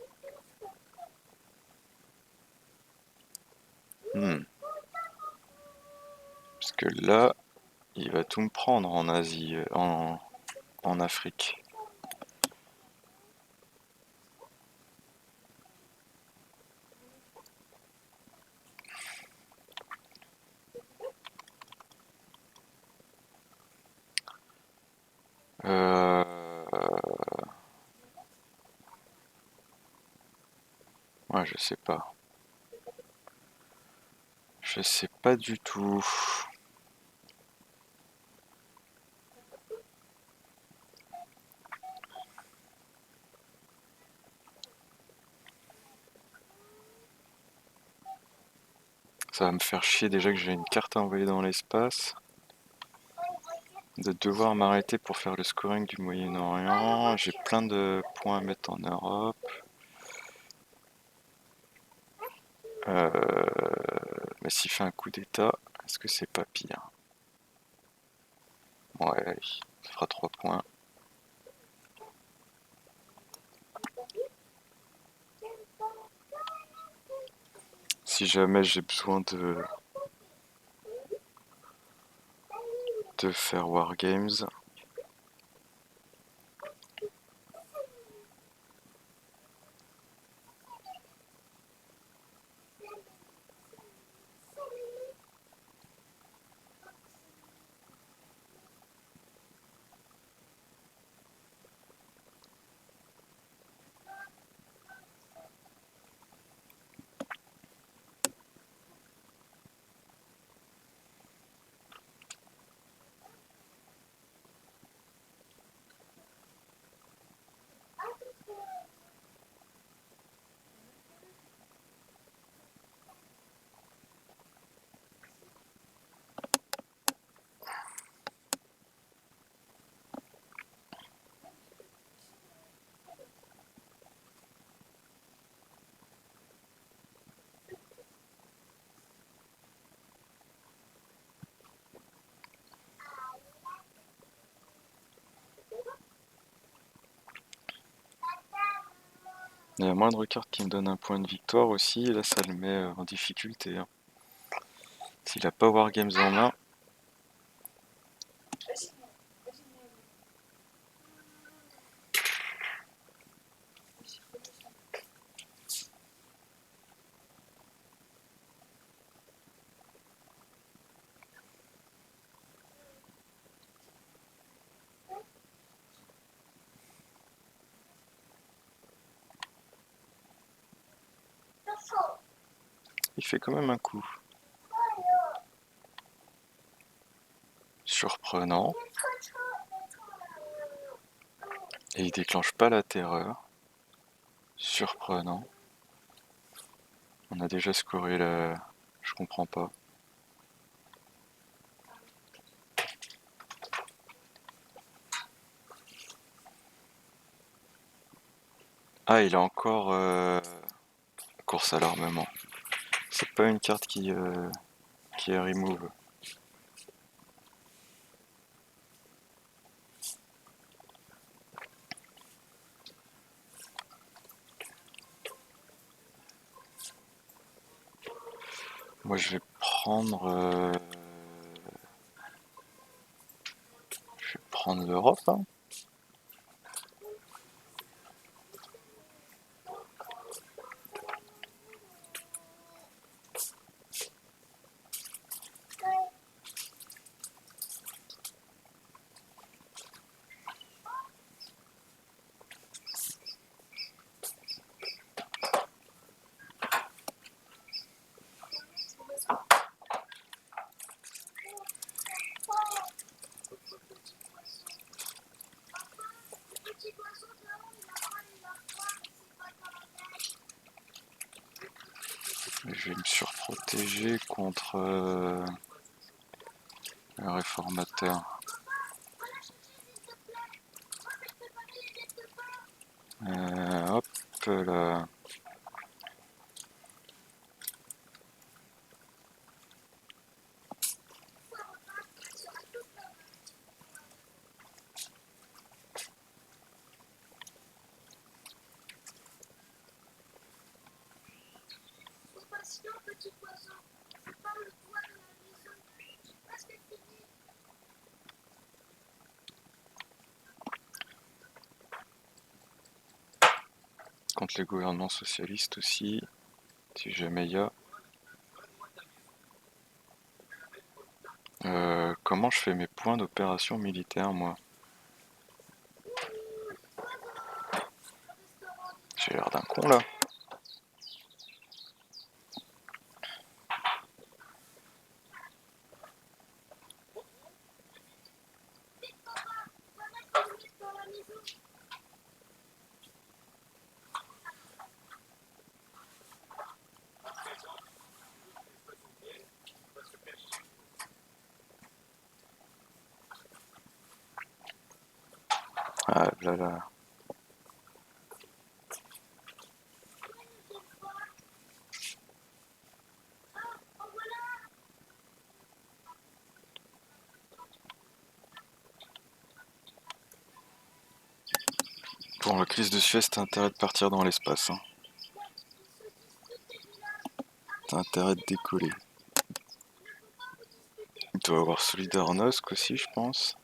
Parce que là, il va tout me prendre en Asie, en Afrique. je sais pas. Je sais pas du tout. Ça va me faire chier déjà que j'ai une carte à envoyer dans l'espace. De devoir m'arrêter pour faire le scoring du Moyen-Orient. J'ai plein de points à mettre en Europe. Mais s'il fait un coup d'état, est-ce que c'est pas pire? Ouais, ça fera 3 points. Si jamais j'ai besoin de faire Wargames. Il y a la moindre carte qui me donne un point de victoire aussi, et là ça le met en difficulté. Hein. S'il a pas Wargames en main. Il fait quand même un coup. Surprenant. Et il déclenche pas la terreur. Surprenant. On a déjà scoré la... Je comprends pas. Ah, il a encore course à l'armement. C'est pas une carte qui est remove. Moi je vais prendre... Je vais prendre l'Europe. Hein. Je vais me surprotéger contre le réformateur. Hop là. Contre les gouvernements socialistes aussi, si jamais il y a. Comment je fais mes points d'opération militaire, moi? J'ai l'air d'un con, là. Ah là là. Pour la crise de Suez, t'as intérêt de partir dans l'espace. Hein. T'as intérêt de décoller. Il doit y avoir Solidarnosc aussi, je pense.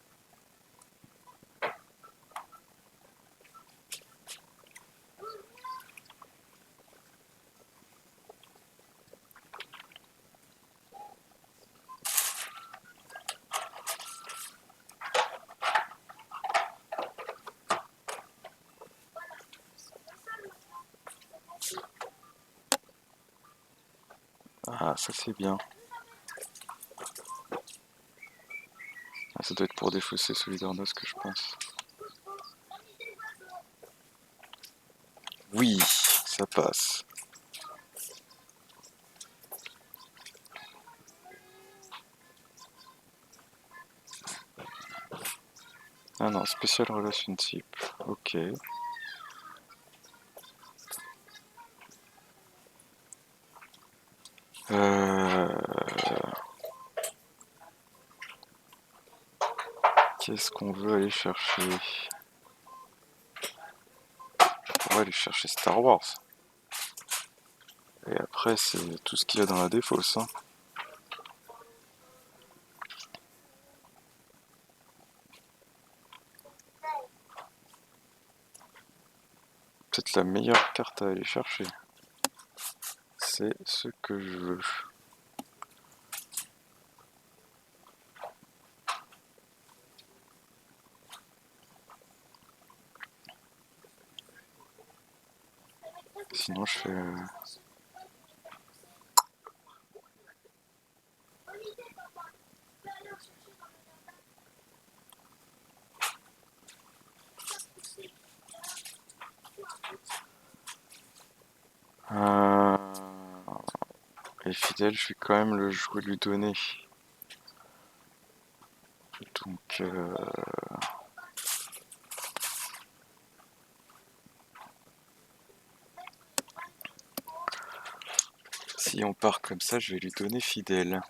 Ah, ça c'est bien. Ah, ça doit être pour défausser Solidarnosc que je pense. Oui, ça passe. Ah non, Special Relationship. Ok. Qu'est-ce qu'on veut aller chercher? On va aller chercher Star Wars. Et après, c'est tout ce qu'il y a dans la défausse. Hein. Peut-être la meilleure carte à aller chercher. C'est ce que je veux. Sinon, je fais... Et fidèle, je vais quand même le jouer, lui donner. Donc... Si on part comme ça, je vais lui donner fidèle.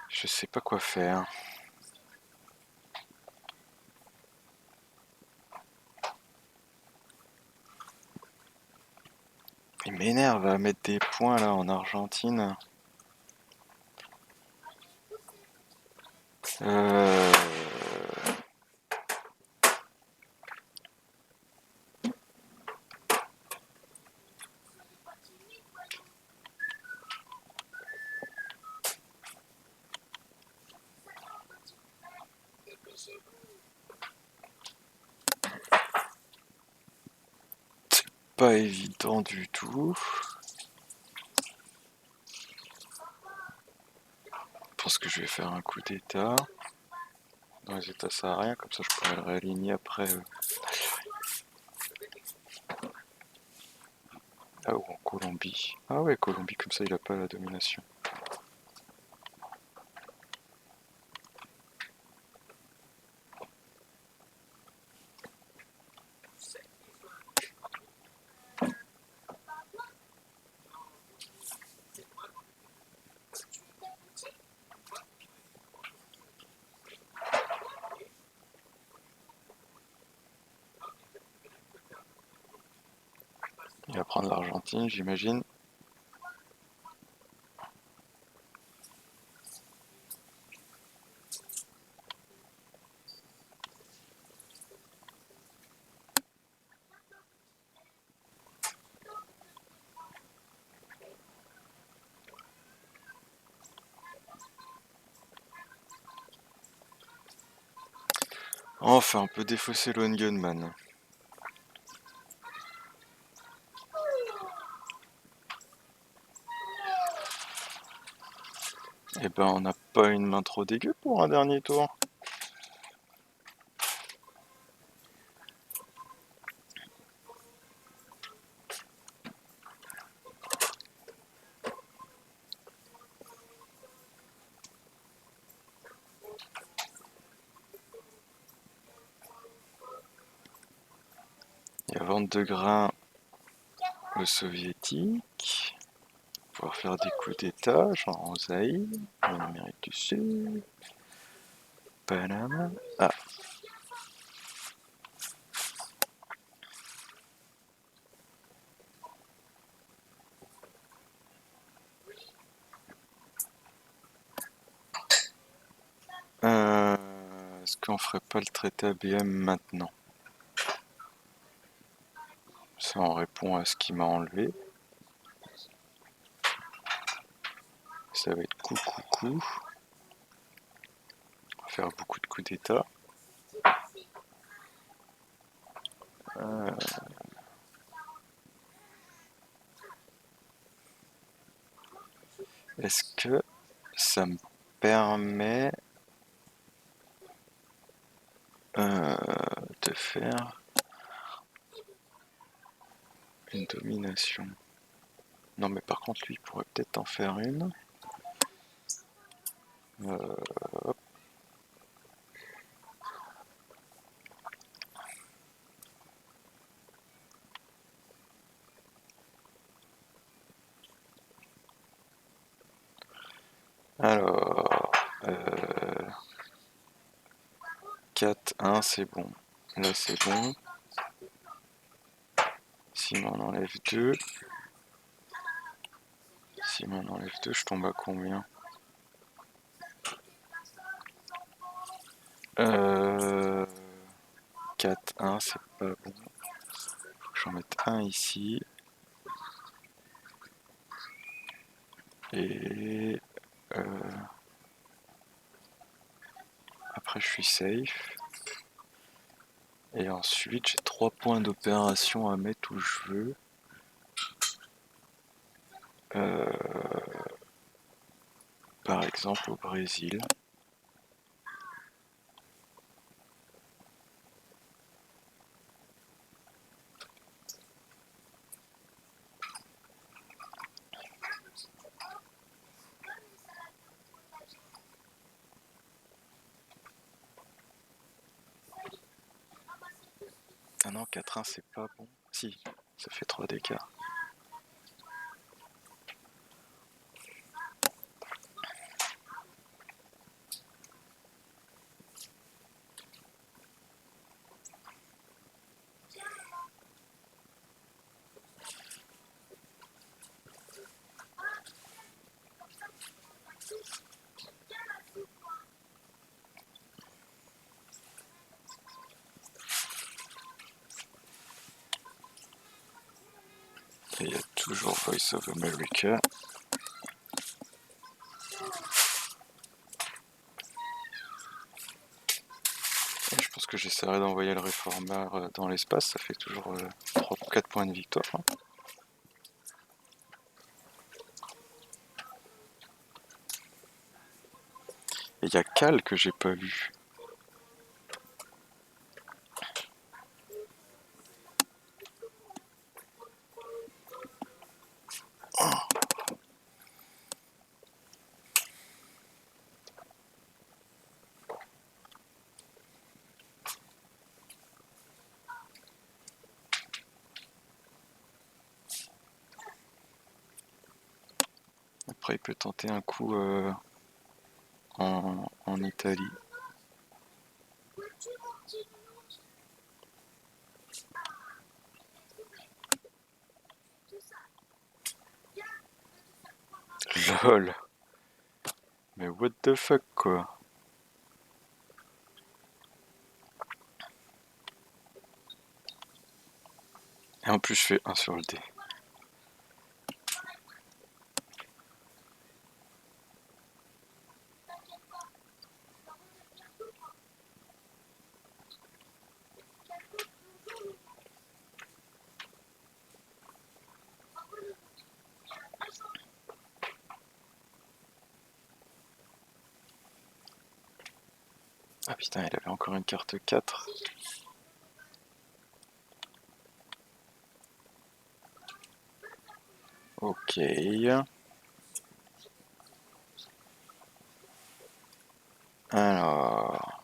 Je sais pas quoi faire. Il m'énerve à mettre des points là en Argentine. Pas évident du tout. Je pense que je vais faire un coup d'état. Dans les états sahariens, comme ça je pourrais le réaligner après. Ah, ou en Colombie. Ah ouais, Colombie, comme ça il a pas la domination. Il va prendre l'Argentine, j'imagine. Enfin, on peut défausser le Gunman. Eh ben, on n'a pas une main trop dégueu pour un dernier tour. Il y a vente de grains aux soviétiques. Pouvoir faire des coups d'état, genre en Zaïre, en Amérique du Sud, Panama. Ah. Est-ce qu'on ferait pas le traité ABM maintenant? Ça en répond à ce qu'il m'a enlevé. Ça va être coup. On va faire beaucoup de coups d'état. Est-ce que ça me permet de faire une domination? Non, mais par contre, lui, il pourrait peut-être en faire une. Hop. Alors, 4-1, c'est bon. Là, c'est bon. S'il m'en enlève 2. S'il m'en enlève 2, je tombe à combien? 4-1, c'est pas bon. Faut que j'en mette un ici. Et après, je suis safe. Et ensuite, j'ai 3 points d'opération à mettre où je veux. Par exemple, au Brésil. Ah non, 4-1, c'est pas bon. Si, ça fait 3 d'écart. Et il y a toujours Voice of America. Et je pense que j'essaierai d'envoyer le réformeur dans l'espace, ça fait toujours 3 ou 4 points de victoire. Hein. Et il y a Cal que j'ai pas vu. Après, il peut tenter un coup en Italie. LOL. Mais what the fuck quoi. Et en plus je fais 1 sur le dé. Ah putain, il avait encore une carte 4. Ok. Alors...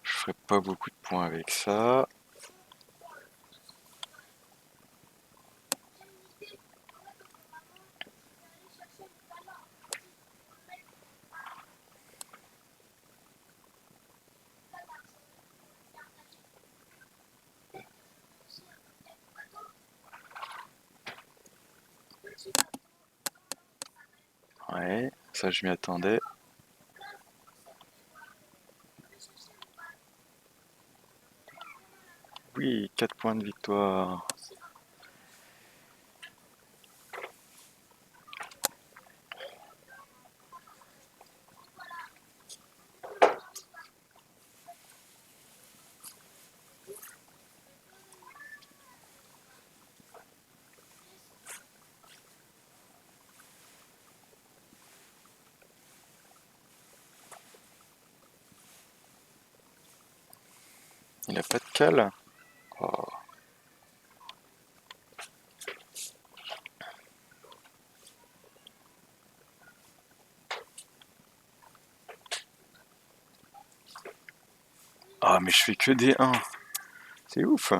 Je ferai pas beaucoup de points avec ça. Ouais, ça je m'y attendais. Oui, 4 points de victoire. Il a pas de cale. Oh. Ah, mais je fais que des 1. C'est ouf.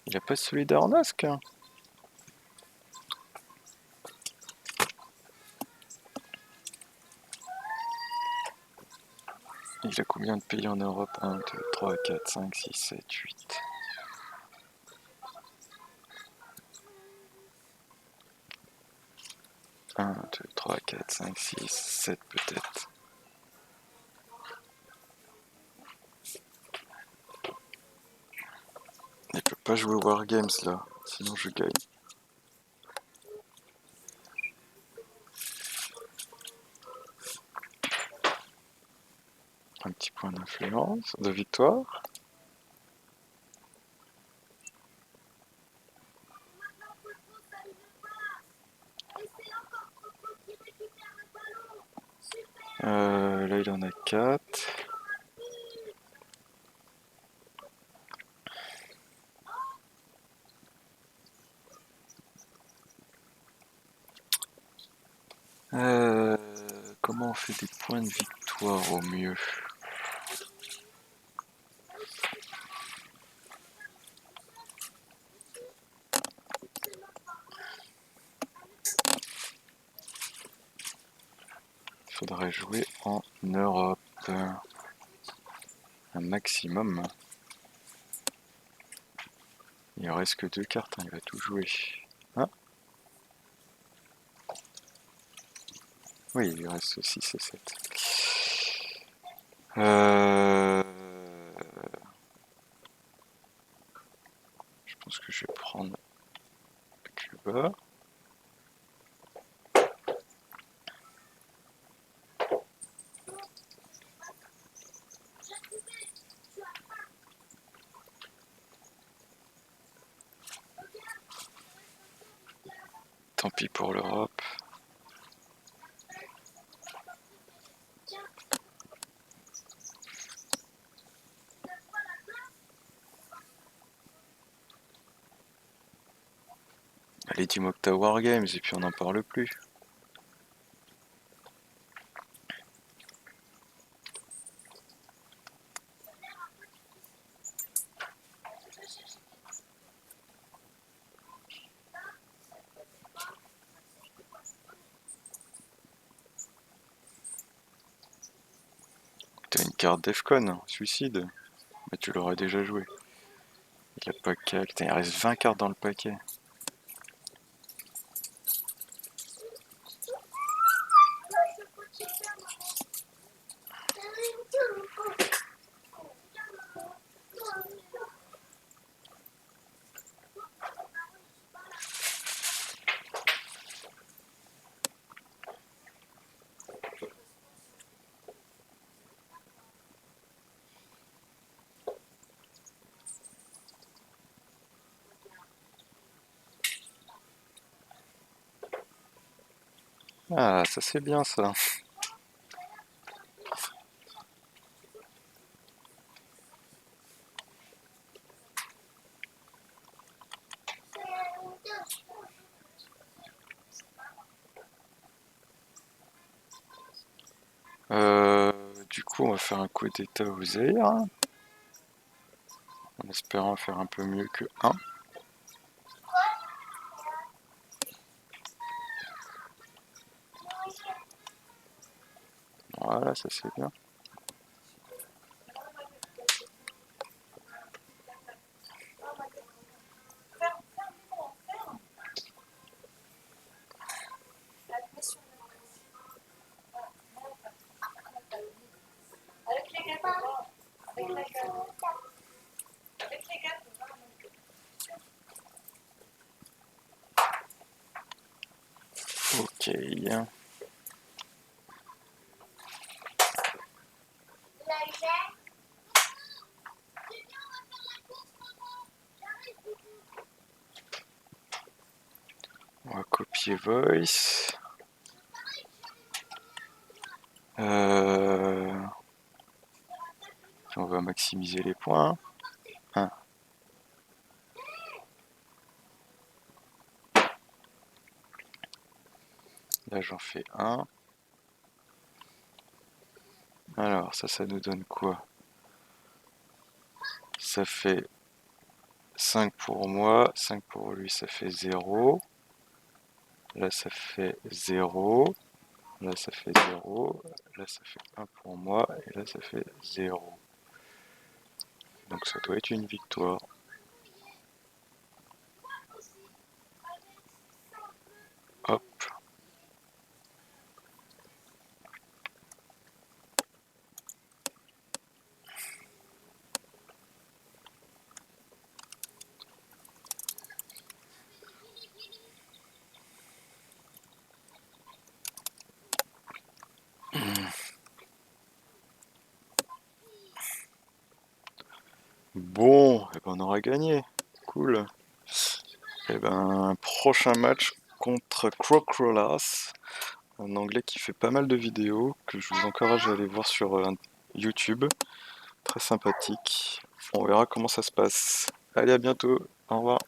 Il a pas celui d'Arnasque. Il a combien de pays en Europe? 1, 2, 3, 4, 5, 6, 7, 8. 1, 2, 3, 4, 5, 6, 7 peut-être. Il peut pas jouer au Wargames là, sinon je gagne. Un petit point d'influence, de victoire. Là il en a 4. Comment on fait des points de victoire au mieux? Il faudrait jouer en Europe. Un maximum. Il en reste que 2 cartes, hein, il va tout jouer. Hein? Oui, il lui reste 6 et 7. Je pense que je vais prendre Cuba. Tant pis pour l'Europe. Allez, Team Octa Wargames, et puis on n'en parle plus. T'as une carte Defcon, suicide. Mais tu l'aurais déjà joué. Il a pas qu'à. Il reste 20 cartes dans le paquet. Ah, ça c'est bien ça. Du coup, on va faire un coup d'état au Zaïre, en espérant faire un peu mieux que 1. Voilà, ça c'est bien. Ok. On va copier voice. On va maximiser les points. 1. Là, j'en fais 1. Alors, ça nous donne quoi? Ça fait 5 pour moi, 5 pour lui, ça fait 0. Là, ça fait 0. Là, ça fait 0. Là, ça fait 1 pour moi. Et là, ça fait 0. Donc, ça doit être une victoire. Hop. Bon, et ben on aura gagné. Cool. Et ben, prochain match contre Crocrolas, un anglais qui fait pas mal de vidéos, que je vous encourage à aller voir sur YouTube. Très sympathique. On verra comment ça se passe. Allez, à bientôt. Au revoir.